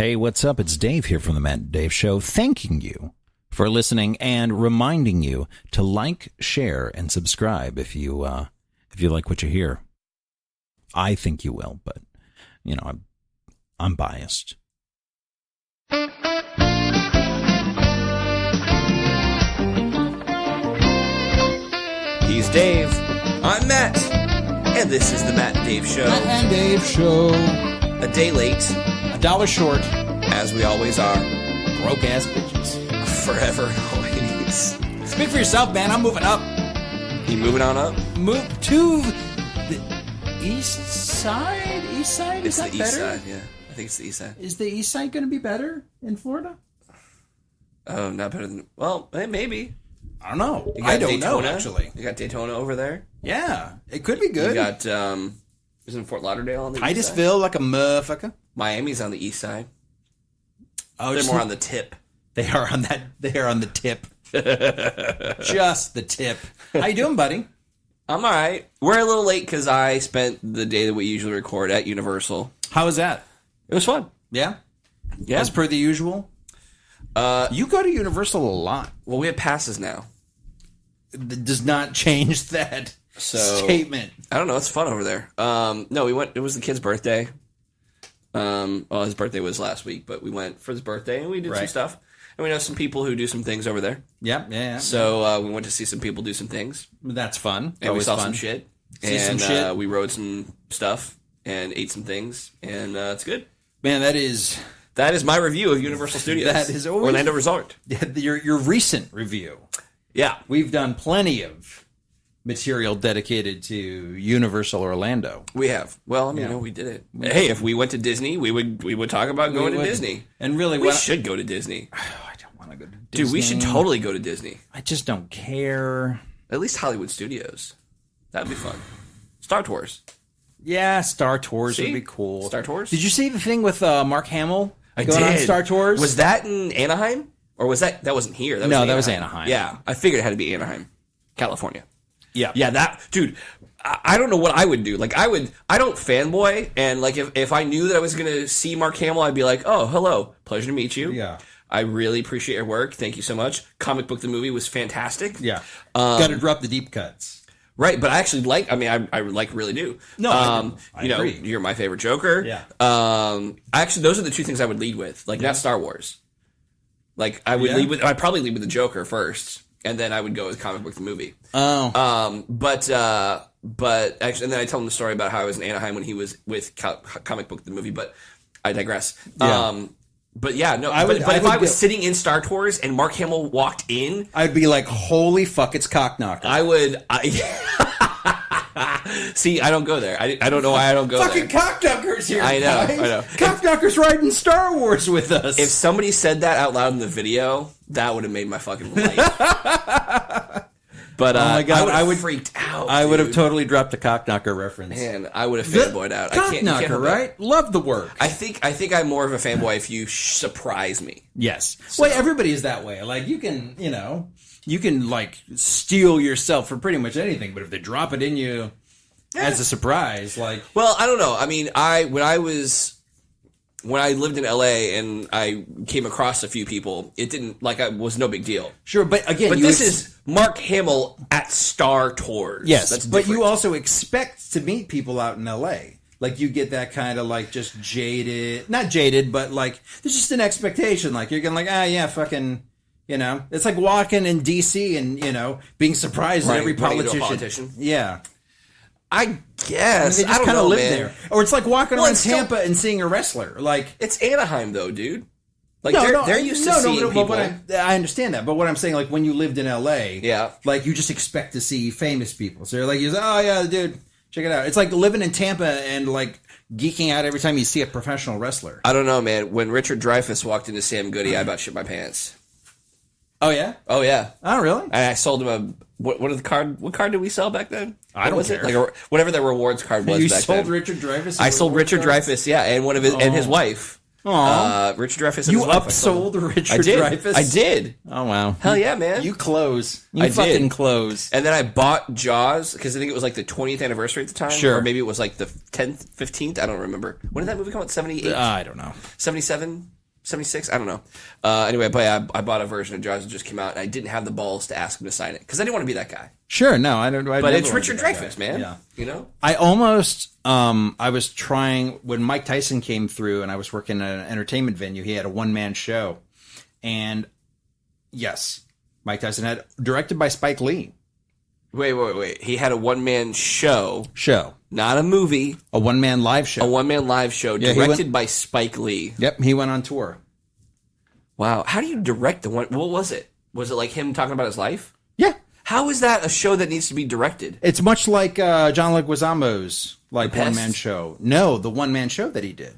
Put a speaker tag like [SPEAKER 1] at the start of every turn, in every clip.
[SPEAKER 1] Hey, what's up? It's Dave here from the Matt and Dave Show, thanking you for listening and reminding you to like, share, and subscribe if you like what you hear. I think you will, but you know, I'm biased.
[SPEAKER 2] He's Dave. I'm Matt. And this is the Matt and Dave Show.
[SPEAKER 1] Matt and Dave Show.
[SPEAKER 2] A day late.
[SPEAKER 1] $1 short.
[SPEAKER 2] As we always are.
[SPEAKER 1] Broke ass bitches.
[SPEAKER 2] Forever and always.
[SPEAKER 1] Speak for yourself, man. I'm moving up.
[SPEAKER 2] You moving on up?
[SPEAKER 1] Move to the east side? East side?
[SPEAKER 2] It's
[SPEAKER 1] Is that
[SPEAKER 2] the
[SPEAKER 1] better?
[SPEAKER 2] east side, yeah. I think it's the east side.
[SPEAKER 1] Is the east side going to be better in Florida?
[SPEAKER 2] Oh, not better than... Well, maybe.
[SPEAKER 1] I don't know.
[SPEAKER 2] You got
[SPEAKER 1] I don't
[SPEAKER 2] Daytona,
[SPEAKER 1] know, actually.
[SPEAKER 2] You got Daytona over there.
[SPEAKER 1] Yeah, it could be good.
[SPEAKER 2] You got, isn't Fort Lauderdale on the east side?
[SPEAKER 1] Titusville, like a motherfucker.
[SPEAKER 2] Miami's on the east side.
[SPEAKER 1] Oh,
[SPEAKER 2] They're more on the tip.
[SPEAKER 1] They are on that. They are on the tip. Just the tip. How you doing, buddy?
[SPEAKER 2] I'm all right. We're a little late because I spent the day that we usually record at Universal.
[SPEAKER 1] How was that?
[SPEAKER 2] It was fun.
[SPEAKER 1] Yeah?
[SPEAKER 2] Yeah.
[SPEAKER 1] As per the usual? You go to Universal a lot.
[SPEAKER 2] Well, we have passes now.
[SPEAKER 1] It does not change that statement.
[SPEAKER 2] I don't know. It's fun over there. No, we went. It was the kid's birthday. Well, his birthday was last week, but we went for his birthday and we did some stuff. And we know some people who do some things over there.
[SPEAKER 1] Yeah.
[SPEAKER 2] So we went to see some people do some things.
[SPEAKER 1] That's fun.
[SPEAKER 2] And
[SPEAKER 1] Always
[SPEAKER 2] we saw
[SPEAKER 1] fun.
[SPEAKER 2] some shit.
[SPEAKER 1] See
[SPEAKER 2] and
[SPEAKER 1] some shit.
[SPEAKER 2] We rode some stuff and ate some things. And it's good.
[SPEAKER 1] Man, that is
[SPEAKER 2] my review of Universal Studios.
[SPEAKER 1] That is always
[SPEAKER 2] Orlando Resort.
[SPEAKER 1] your recent review.
[SPEAKER 2] Yeah.
[SPEAKER 1] We've done plenty of material dedicated to Universal Orlando.
[SPEAKER 2] We have. Well, I mean, we did it. Hey, if we went to Disney, we would talk about going to Disney.
[SPEAKER 1] And really,
[SPEAKER 2] we should go to Disney.
[SPEAKER 1] I don't want to go to Disney.
[SPEAKER 2] Dude, we should totally go to Disney.
[SPEAKER 1] I just don't care.
[SPEAKER 2] At least Hollywood Studios. That'd be fun. Star Tours.
[SPEAKER 1] Yeah, Star Tours would be cool.
[SPEAKER 2] Star Tours?
[SPEAKER 1] Did you see the thing with Mark Hamill
[SPEAKER 2] I
[SPEAKER 1] going
[SPEAKER 2] did.
[SPEAKER 1] on Star Tours?
[SPEAKER 2] Was that in Anaheim? Or was that wasn't here? That was
[SPEAKER 1] No,
[SPEAKER 2] in
[SPEAKER 1] that was Anaheim.
[SPEAKER 2] Yeah, I figured it had to be Anaheim, California.
[SPEAKER 1] Yeah.
[SPEAKER 2] Yeah, that, dude, I don't know what I would do. Like, I don't fanboy, and, like, if I knew that I was going to see Mark Hamill, I'd be like, oh, hello, pleasure to meet you.
[SPEAKER 1] Yeah.
[SPEAKER 2] I really appreciate your work. Thank you so much. Comic Book the Movie was fantastic.
[SPEAKER 1] Yeah. Got to drop the deep cuts.
[SPEAKER 2] Right, but I actually I really do.
[SPEAKER 1] No, I agree.
[SPEAKER 2] You're my favorite Joker.
[SPEAKER 1] Yeah.
[SPEAKER 2] Actually, those are the two things I would lead with. Like, not Star Wars. Like, I'd probably lead with the Joker first, and then I would go with Comic Book the Movie.
[SPEAKER 1] Oh.
[SPEAKER 2] But actually, and then I tell him the story about how I was in Anaheim when he was with Comic Book theMovie, but I digress.
[SPEAKER 1] Yeah.
[SPEAKER 2] But yeah, no. But if I was sitting in Star Tours and Mark Hamill walked in,
[SPEAKER 1] I'd be like, "Holy fuck, it's Cockknocker!"
[SPEAKER 2] I would. See, I don't go there. I don't know why I don't go
[SPEAKER 1] Fucking
[SPEAKER 2] there.
[SPEAKER 1] Cockknocker's here.
[SPEAKER 2] I know.
[SPEAKER 1] Guys.
[SPEAKER 2] I know.
[SPEAKER 1] Cockknocker's riding Star Wars with us.
[SPEAKER 2] If somebody said that out loud in the video, that would have made my fucking life. But
[SPEAKER 1] oh my God,
[SPEAKER 2] I would have freaked out.
[SPEAKER 1] I would have totally dropped a Cockknocker reference.
[SPEAKER 2] Man, I would have fanboyed out.
[SPEAKER 1] Cockknocker, right? Love the work.
[SPEAKER 2] I think I'm more of a fanboy if you surprise me.
[SPEAKER 1] Yes. So. Well, everybody is that way. Like, you can, like, steal yourself for pretty much anything, but if they drop it in you as a surprise, like...
[SPEAKER 2] Well, I don't know. I mean, when I lived in LA and I came across a few people, it didn't, like, it was no big deal.
[SPEAKER 1] Sure, but again...
[SPEAKER 2] But this is Mark Hamill at Star Tours.
[SPEAKER 1] Yes,
[SPEAKER 2] that's
[SPEAKER 1] but you also expect to meet people out in LA. Like, you get that kind of, like, just jaded... Not jaded, but, like, there's just an expectation. Like, you're going to, like, yeah, fucking... It's like walking in D.C. and, being surprised at every politician. Yeah.
[SPEAKER 2] I guess.
[SPEAKER 1] They just
[SPEAKER 2] kind of
[SPEAKER 1] live there. Or it's like walking around Tampa and seeing a wrestler. Like,
[SPEAKER 2] it's Anaheim, though, dude. Like, they're used to seeing people.
[SPEAKER 1] But I understand that. But what I'm saying, like, when you lived in L.A.,
[SPEAKER 2] yeah,
[SPEAKER 1] like, you just expect to see famous people. So you're like, oh, yeah, dude, check it out. It's like living in Tampa and, like, geeking out every time you see a professional wrestler.
[SPEAKER 2] I don't know, man. When Richard Dreyfuss walked into Sam Goody, I about shit my pants.
[SPEAKER 1] Oh, yeah?
[SPEAKER 2] Oh, yeah.
[SPEAKER 1] Oh, really?
[SPEAKER 2] I sold him what card did we sell back then?
[SPEAKER 1] I don't care.
[SPEAKER 2] Like whatever the rewards card was back then.
[SPEAKER 1] You sold Richard Dreyfuss?
[SPEAKER 2] I sold Richard Dreyfuss, yeah, and one of his and his wife.
[SPEAKER 1] Aw.
[SPEAKER 2] Richard Dreyfuss. And
[SPEAKER 1] You
[SPEAKER 2] his wife,
[SPEAKER 1] upsold Richard
[SPEAKER 2] I did.
[SPEAKER 1] Dreyfuss?
[SPEAKER 2] I did.
[SPEAKER 1] Oh, wow.
[SPEAKER 2] Hell yeah, man.
[SPEAKER 1] You close. You
[SPEAKER 2] I
[SPEAKER 1] fucking
[SPEAKER 2] did.
[SPEAKER 1] close.
[SPEAKER 2] And then I bought Jaws because I think it was like the 20th anniversary at the time.
[SPEAKER 1] Sure.
[SPEAKER 2] Or maybe it was like the 10th, 15th. I don't remember. When did that movie come out? 78?
[SPEAKER 1] I don't know.
[SPEAKER 2] 77? 76? I don't know. Anyway, but I bought a version of Jaws that just came out, and I didn't have the balls to ask him to sign it because I didn't want to be that guy.
[SPEAKER 1] Sure, no, I don't.
[SPEAKER 2] But it's Richard Dreyfuss, man.
[SPEAKER 1] Yeah.
[SPEAKER 2] You know?
[SPEAKER 1] I almost, I was trying, when Mike Tyson came through and I was working at an entertainment venue, he had a one-man show. And yes, Mike Tyson had, directed by Spike Lee.
[SPEAKER 2] Wait. He had a one-man show. Not a movie.
[SPEAKER 1] A one-man live show.
[SPEAKER 2] A one-man live show directed by Spike Lee.
[SPEAKER 1] Yep, he went on tour.
[SPEAKER 2] Wow. How do you direct the one? What was it? Was it like him talking about his life?
[SPEAKER 1] Yeah.
[SPEAKER 2] How is that a show that needs to be directed?
[SPEAKER 1] It's much like John Leguizamo's like
[SPEAKER 2] The Pest?
[SPEAKER 1] one-man show. No, the one-man show that he did.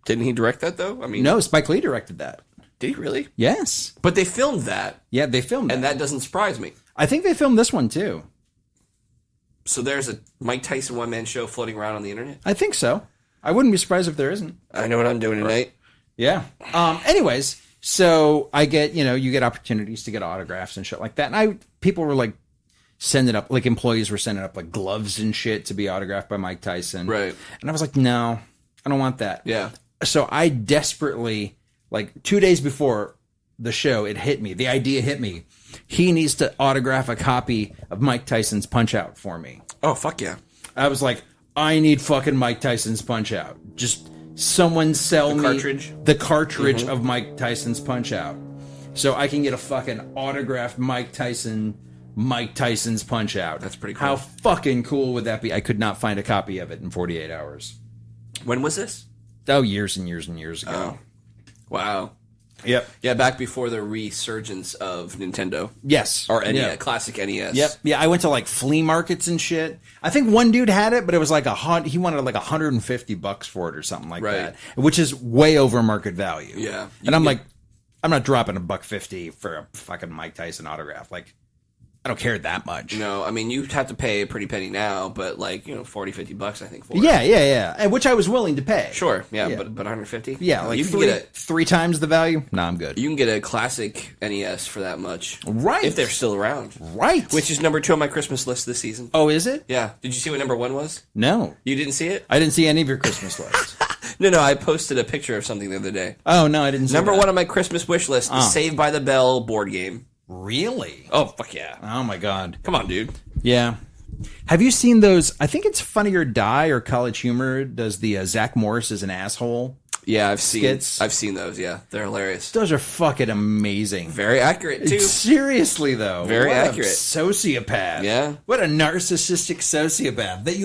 [SPEAKER 2] Didn't he direct that, though? I mean,
[SPEAKER 1] No, Spike Lee directed that.
[SPEAKER 2] Did he really?
[SPEAKER 1] Yes.
[SPEAKER 2] But they filmed that.
[SPEAKER 1] Yeah, they filmed
[SPEAKER 2] And that doesn't surprise me.
[SPEAKER 1] I think they filmed this one, too.
[SPEAKER 2] So there's a Mike Tyson one-man show floating around on the internet?
[SPEAKER 1] I think so. I wouldn't be surprised if there isn't.
[SPEAKER 2] I know what I'm doing tonight.
[SPEAKER 1] Yeah. Anyways, so I get, you get opportunities to get autographs and shit like that. And people were like sending up, like employees were sending up like gloves and shit to be autographed by Mike Tyson.
[SPEAKER 2] Right.
[SPEAKER 1] And I was like, no, I don't want that.
[SPEAKER 2] Yeah.
[SPEAKER 1] So I desperately, like 2 days before the show, it hit me. The idea hit me. He needs to autograph a copy of Mike Tyson's Punch-Out for me.
[SPEAKER 2] Oh, fuck yeah.
[SPEAKER 1] I was like, I need fucking Mike Tyson's Punch-Out. Just someone sell me
[SPEAKER 2] cartridge?
[SPEAKER 1] the cartridge of Mike Tyson's Punch-Out, so I can get a fucking autographed Mike Tyson's Punch-Out.
[SPEAKER 2] That's pretty cool.
[SPEAKER 1] How fucking cool would that be? I could not find a copy of it in 48 hours.
[SPEAKER 2] When was this?
[SPEAKER 1] Oh, years and years and years ago.
[SPEAKER 2] Oh. Wow.
[SPEAKER 1] Yep.
[SPEAKER 2] Yeah, back before the resurgence of Nintendo.
[SPEAKER 1] Yes.
[SPEAKER 2] Or NES,
[SPEAKER 1] Yeah.
[SPEAKER 2] classic NES.
[SPEAKER 1] Yep. Yeah, I went to like flea markets and shit. I think one dude had it, but it was like he wanted like $150 for it or something like that, which is way over market value.
[SPEAKER 2] Yeah.
[SPEAKER 1] And I'm like, I'm not dropping $150 for a fucking Mike Tyson autograph. Like, I don't care that much.
[SPEAKER 2] No, I mean, you'd have to pay a pretty penny now, but like, $40, $50 I think for it.
[SPEAKER 1] Yeah. And which I was willing to pay.
[SPEAKER 2] Sure, yeah. But 150?
[SPEAKER 1] Yeah, like
[SPEAKER 2] you can get
[SPEAKER 1] three times the value. No, I'm good.
[SPEAKER 2] you can get a classic NES for that much.
[SPEAKER 1] Right.
[SPEAKER 2] If they're still around.
[SPEAKER 1] Right.
[SPEAKER 2] Which is number 2 on my Christmas list this season.
[SPEAKER 1] Oh, is it?
[SPEAKER 2] Yeah. Did you see what number 1 was?
[SPEAKER 1] No.
[SPEAKER 2] You didn't see it?
[SPEAKER 1] I didn't see any of your Christmas list.
[SPEAKER 2] No, I posted a picture of something the other day.
[SPEAKER 1] Oh, no, I didn't see
[SPEAKER 2] Number
[SPEAKER 1] that.
[SPEAKER 2] 1 on my Christmas wish list is Saved by the Bell board game.
[SPEAKER 1] Really?
[SPEAKER 2] Oh, fuck yeah.
[SPEAKER 1] Oh, my God.
[SPEAKER 2] Come on, dude.
[SPEAKER 1] Yeah. Have you seen those? I think it's Funny or Die or College Humor does the Zach Morris is an asshole.
[SPEAKER 2] Yeah, I've
[SPEAKER 1] skits.
[SPEAKER 2] seen those, yeah. They're hilarious.
[SPEAKER 1] Those are fucking amazing.
[SPEAKER 2] Very accurate, too.
[SPEAKER 1] Seriously, though.
[SPEAKER 2] Very
[SPEAKER 1] what
[SPEAKER 2] accurate.
[SPEAKER 1] A sociopath.
[SPEAKER 2] Yeah.
[SPEAKER 1] What a narcissistic sociopath that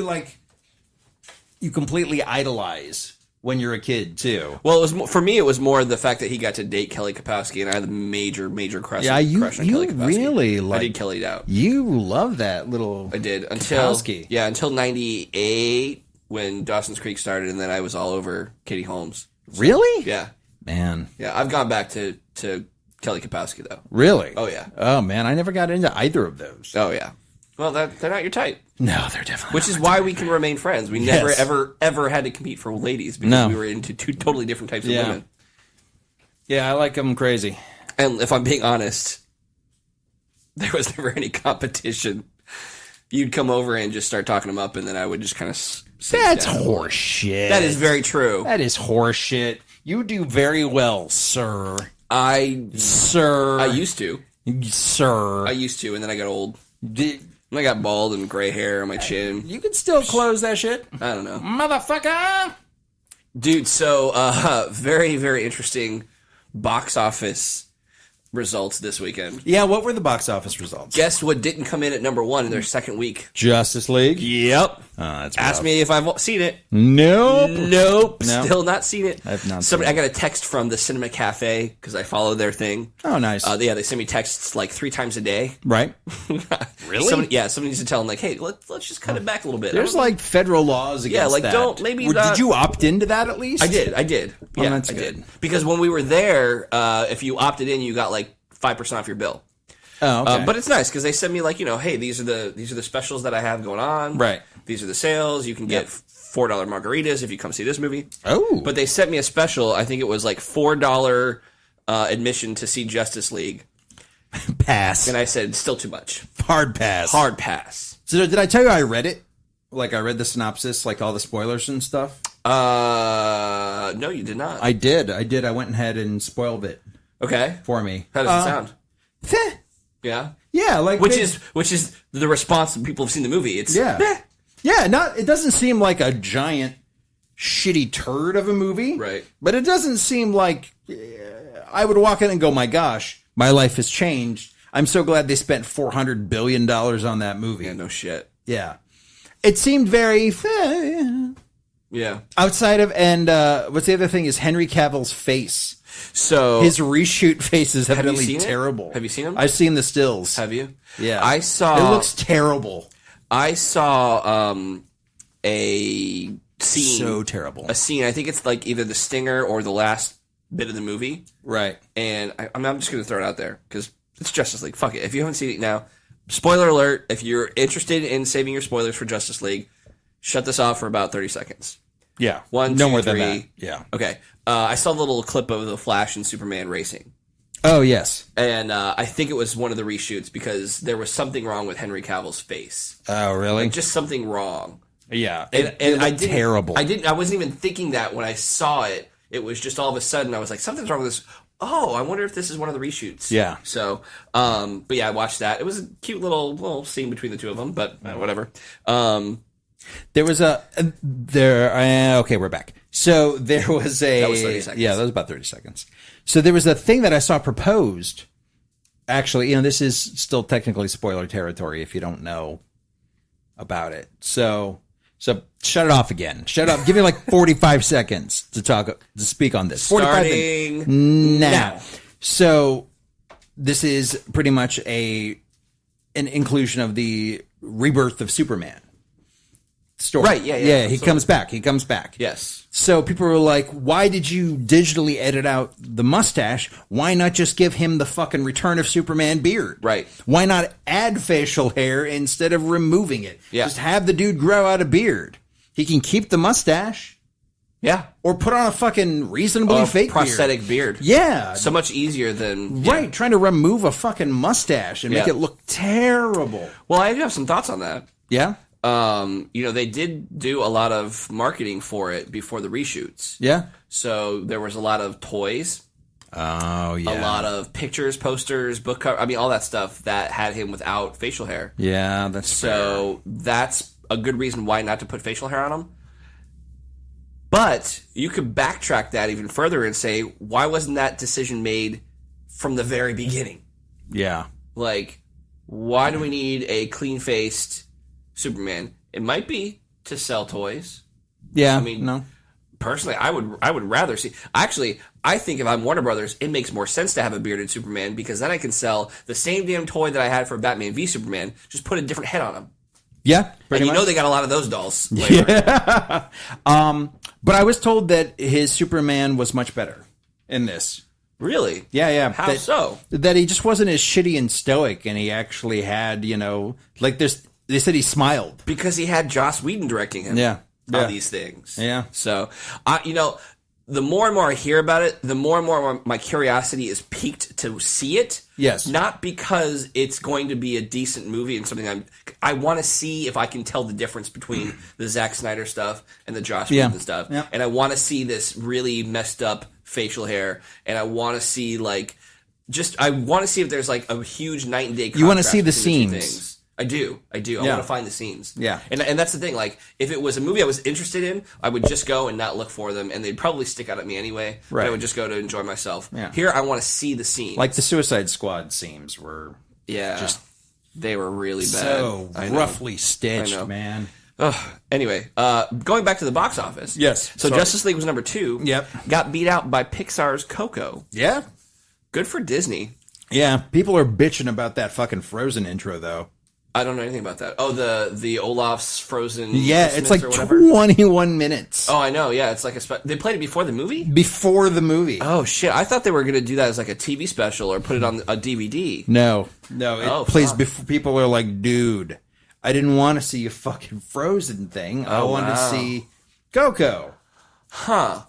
[SPEAKER 1] you completely idolize when you're a kid, too.
[SPEAKER 2] Well, for me, it was more the fact that he got to date Kelly Kapowski, and I had a major crush on Kelly Kapowski.
[SPEAKER 1] Really
[SPEAKER 2] I did Kelly out.
[SPEAKER 1] You love that little
[SPEAKER 2] I did. Until
[SPEAKER 1] Kapowski.
[SPEAKER 2] until 98 when Dawson's Creek started, and then I was all over Katie Holmes.
[SPEAKER 1] Really?
[SPEAKER 2] Yeah.
[SPEAKER 1] Man.
[SPEAKER 2] Yeah, I've gone back to Kelly Kapowski, though.
[SPEAKER 1] Really?
[SPEAKER 2] Oh, yeah.
[SPEAKER 1] Oh, man, I never got into either of those.
[SPEAKER 2] Oh, yeah. Well, they're not your type.
[SPEAKER 1] No, they're definitely
[SPEAKER 2] Which is why we can remain friends. We never, ever had to compete for ladies because we were into two totally different types of women.
[SPEAKER 1] Yeah, I like them crazy.
[SPEAKER 2] And if I'm being honest, there was never any competition. You'd come over and just start talking them up, and then I would just kind of
[SPEAKER 1] That's horse shit.
[SPEAKER 2] That is very true.
[SPEAKER 1] That is horse shit. You do very well, sir.
[SPEAKER 2] I used to.
[SPEAKER 1] Sir.
[SPEAKER 2] I used to, and then I got old. And I got bald and gray hair on my chin.
[SPEAKER 1] You can still close that shit.
[SPEAKER 2] I don't know.
[SPEAKER 1] Motherfucker!
[SPEAKER 2] Dude, so very, very interesting box office results this weekend.
[SPEAKER 1] Yeah, what were the box office results?
[SPEAKER 2] Guess what didn't come in at number 1 in their second week?
[SPEAKER 1] Justice League?
[SPEAKER 2] Yep.
[SPEAKER 1] That's
[SPEAKER 2] Ask
[SPEAKER 1] rough.
[SPEAKER 2] me if I've seen it.
[SPEAKER 1] Nope.
[SPEAKER 2] Nope.
[SPEAKER 1] No.
[SPEAKER 2] Still not seen it.
[SPEAKER 1] I've not seen
[SPEAKER 2] I got a text from the Cinema Cafe because I follow their thing.
[SPEAKER 1] Oh, nice.
[SPEAKER 2] They send me texts like 3 times a day.
[SPEAKER 1] Right. Really?
[SPEAKER 2] Somebody needs to tell them, like, hey, let's just cut it back a little bit.
[SPEAKER 1] There's like federal laws against that. Did you opt into that at least?
[SPEAKER 2] I did.
[SPEAKER 1] Oh,
[SPEAKER 2] Yeah,
[SPEAKER 1] that's
[SPEAKER 2] I
[SPEAKER 1] good.
[SPEAKER 2] did. Because when we were there, if you opted in, you got like 5% off your bill.
[SPEAKER 1] Oh, okay.
[SPEAKER 2] But it's nice because they send me like, hey, these are the specials that I have going on.
[SPEAKER 1] Right.
[SPEAKER 2] These are the sales. You can get $4 margaritas if you come see this movie.
[SPEAKER 1] Oh.
[SPEAKER 2] But they sent me a special. I think it was like $4 admission to see Justice League.
[SPEAKER 1] Pass.
[SPEAKER 2] And I said, still too much.
[SPEAKER 1] Hard pass.
[SPEAKER 2] Hard pass.
[SPEAKER 1] So did I tell you I read it? Like I read the synopsis, like all the spoilers and stuff?
[SPEAKER 2] No, you did not.
[SPEAKER 1] I did. I went ahead and spoiled it.
[SPEAKER 2] Okay.
[SPEAKER 1] For me.
[SPEAKER 2] How does it sound? Yeah.
[SPEAKER 1] Yeah, like
[SPEAKER 2] which is the response when people have seen the movie. It's
[SPEAKER 1] it doesn't seem like a giant shitty turd of a movie.
[SPEAKER 2] Right.
[SPEAKER 1] But it doesn't seem like I would walk in and go, "My gosh, my life has changed. I'm so glad they spent $400 billion on that movie."
[SPEAKER 2] Yeah, no shit.
[SPEAKER 1] Yeah. It seemed very
[SPEAKER 2] yeah.
[SPEAKER 1] Outside of what's the other thing is Henry Cavill's face.
[SPEAKER 2] So
[SPEAKER 1] his reshoot face is evidently terrible.
[SPEAKER 2] Have you seen him?
[SPEAKER 1] I've seen the stills.
[SPEAKER 2] Have you?
[SPEAKER 1] Yeah.
[SPEAKER 2] I saw.
[SPEAKER 1] It looks terrible.
[SPEAKER 2] I saw a scene.
[SPEAKER 1] So terrible.
[SPEAKER 2] A scene. I think it's like either the stinger or the last bit of the movie.
[SPEAKER 1] Right.
[SPEAKER 2] And I'm just going to throw it out there because it's Justice League. Fuck it. If you haven't seen it now, spoiler alert. If you're interested in saving your spoilers for Justice League, shut this off for about 30 seconds.
[SPEAKER 1] Yeah.
[SPEAKER 2] 1, 2,
[SPEAKER 1] no more
[SPEAKER 2] 3.
[SPEAKER 1] than that. Yeah.
[SPEAKER 2] Okay. I saw the little clip of the Flash and Superman racing.
[SPEAKER 1] Oh, yes.
[SPEAKER 2] And I think it was one of the reshoots because there was something wrong with Henry Cavill's face.
[SPEAKER 1] Oh, really?
[SPEAKER 2] Like just something wrong.
[SPEAKER 1] Yeah.
[SPEAKER 2] And I didn't,
[SPEAKER 1] terrible.
[SPEAKER 2] I wasn't even thinking that when I saw it. It was just all of a sudden I was like, something's wrong with this. Oh, I wonder if this is one of the reshoots.
[SPEAKER 1] Yeah.
[SPEAKER 2] So, but yeah, I watched that. It was a cute little scene between the two of them, but whatever.
[SPEAKER 1] There was okay, we're back. So there was
[SPEAKER 2] that was 30 seconds.
[SPEAKER 1] Yeah, that was about 30 seconds. So there was a thing that I saw proposed. Actually, this is still technically spoiler territory if you don't know about it. So shut it off again. Shut up. Give me like 45 seconds to speak on this. 45
[SPEAKER 2] Starting now.
[SPEAKER 1] So this is pretty much an inclusion of the rebirth of Superman story.
[SPEAKER 2] Right, yeah.
[SPEAKER 1] He comes back.
[SPEAKER 2] Yes.
[SPEAKER 1] So people were like, why did you digitally edit out the mustache? Why not just give him the fucking Return of Superman beard?
[SPEAKER 2] Right.
[SPEAKER 1] Why not add facial hair instead of removing it?
[SPEAKER 2] Yeah.
[SPEAKER 1] Just have the dude grow out a beard. He can keep the mustache.
[SPEAKER 2] Yeah.
[SPEAKER 1] Or put on a fucking reasonably fake
[SPEAKER 2] prosthetic beard.
[SPEAKER 1] Yeah.
[SPEAKER 2] So much easier than...
[SPEAKER 1] Right. Trying to remove a fucking mustache and make it look terrible.
[SPEAKER 2] Well, I do have some thoughts on that.
[SPEAKER 1] Yeah?
[SPEAKER 2] They did do a lot of marketing for it before the reshoots.
[SPEAKER 1] Yeah.
[SPEAKER 2] So there was a lot of toys.
[SPEAKER 1] Oh, yeah.
[SPEAKER 2] A lot of pictures, posters, book cover. I mean, all that stuff that had him without facial hair.
[SPEAKER 1] Yeah, that's fair.
[SPEAKER 2] That's a good reason why not to put facial hair on him. But you could backtrack that even further and say, why wasn't that decision made from the very beginning?
[SPEAKER 1] Yeah.
[SPEAKER 2] Like, why do we need a clean-faced Superman? It might be to sell toys.
[SPEAKER 1] Yeah.
[SPEAKER 2] I mean, personally, I would rather see. Actually, I think if I'm Warner Brothers, it makes more sense to have a bearded Superman because then I can sell the same damn toy that I had for Batman v Superman. Just put a different head on him.
[SPEAKER 1] Yeah,
[SPEAKER 2] and you know they got a lot of those dolls. Later.
[SPEAKER 1] Yeah. But I was told that his Superman was much better in this.
[SPEAKER 2] Really?
[SPEAKER 1] Yeah.
[SPEAKER 2] How so?
[SPEAKER 1] That he just wasn't as shitty and stoic, and he actually had, like this. They said he smiled
[SPEAKER 2] because he had Joss Whedon directing him.
[SPEAKER 1] Yeah.
[SPEAKER 2] On these things.
[SPEAKER 1] Yeah.
[SPEAKER 2] So, the more and more I hear about it, the more and more my curiosity is piqued to see it.
[SPEAKER 1] Yes.
[SPEAKER 2] Not because it's going to be a decent movie and something I want to see if I can tell the difference between the Zack Snyder stuff and the Joss Whedon stuff.
[SPEAKER 1] Yeah.
[SPEAKER 2] And I want to see this really messed up facial hair, and I want to see I want to see if there's like a huge night and day contrast.
[SPEAKER 1] You want to see the
[SPEAKER 2] between
[SPEAKER 1] seams.
[SPEAKER 2] I do. I want to find the scenes.
[SPEAKER 1] Yeah.
[SPEAKER 2] And that's the thing. Like, if it was a movie I was interested in, I would just go and not look for them, and they'd probably stick out at me anyway.
[SPEAKER 1] Right.
[SPEAKER 2] But I would just go to enjoy myself.
[SPEAKER 1] Yeah.
[SPEAKER 2] Here, I want to see the scenes.
[SPEAKER 1] Like the Suicide Squad seams were
[SPEAKER 2] they were really bad.
[SPEAKER 1] So roughly stitched, man.
[SPEAKER 2] Anyway, going back to the box office.
[SPEAKER 1] Yes.
[SPEAKER 2] So Justice League was number 2.
[SPEAKER 1] Yep.
[SPEAKER 2] Got beat out by Pixar's Coco.
[SPEAKER 1] Yeah.
[SPEAKER 2] Good for Disney.
[SPEAKER 1] Yeah. People are bitching about that fucking Frozen intro, though.
[SPEAKER 2] I don't know anything about that. Oh, the Olaf's Frozen.
[SPEAKER 1] Yeah,
[SPEAKER 2] Christmas
[SPEAKER 1] it's like
[SPEAKER 2] or whatever.
[SPEAKER 1] 21 minutes.
[SPEAKER 2] Oh, I know. Yeah, it's like they played it before the movie.
[SPEAKER 1] Before the movie.
[SPEAKER 2] Oh shit! I thought they were going to do that as like a TV special or put it on a DVD.
[SPEAKER 1] No. It plays before. People are like, dude, I didn't want to see a fucking Frozen thing. I wanted to see Coco.
[SPEAKER 2] Huh.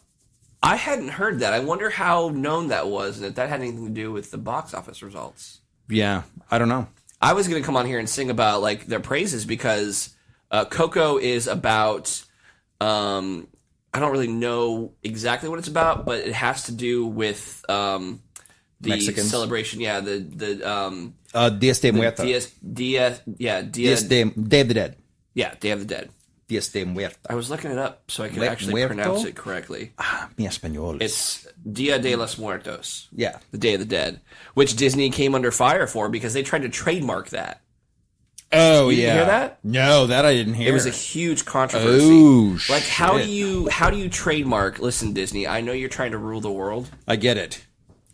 [SPEAKER 2] I hadn't heard that. I wonder how known that was, and if that had anything to do with the box office results.
[SPEAKER 1] Yeah, I don't know.
[SPEAKER 2] I was going to come on here and sing about like their praises because Coco is about. I don't really know exactly what it's about, but it has to do with the
[SPEAKER 1] Mexicans.
[SPEAKER 2] celebration. Yeah, the
[SPEAKER 1] Dias de Muertos.
[SPEAKER 2] Day of
[SPEAKER 1] the Dead.
[SPEAKER 2] Yeah, Day of the Dead.
[SPEAKER 1] Dias de Muertos.
[SPEAKER 2] I was looking it up so I could actually pronounce it correctly.
[SPEAKER 1] Mi español.
[SPEAKER 2] It's Dia de los Muertos.
[SPEAKER 1] Yeah.
[SPEAKER 2] The Day of the Dead, which Disney came under fire for because they tried to trademark that.
[SPEAKER 1] Oh,
[SPEAKER 2] You hear that?
[SPEAKER 1] No, that I didn't hear.
[SPEAKER 2] It was a huge controversy.
[SPEAKER 1] Oh,
[SPEAKER 2] like how
[SPEAKER 1] shit.
[SPEAKER 2] do you trademark? Listen, Disney, I know you're trying to rule the world.
[SPEAKER 1] I get it.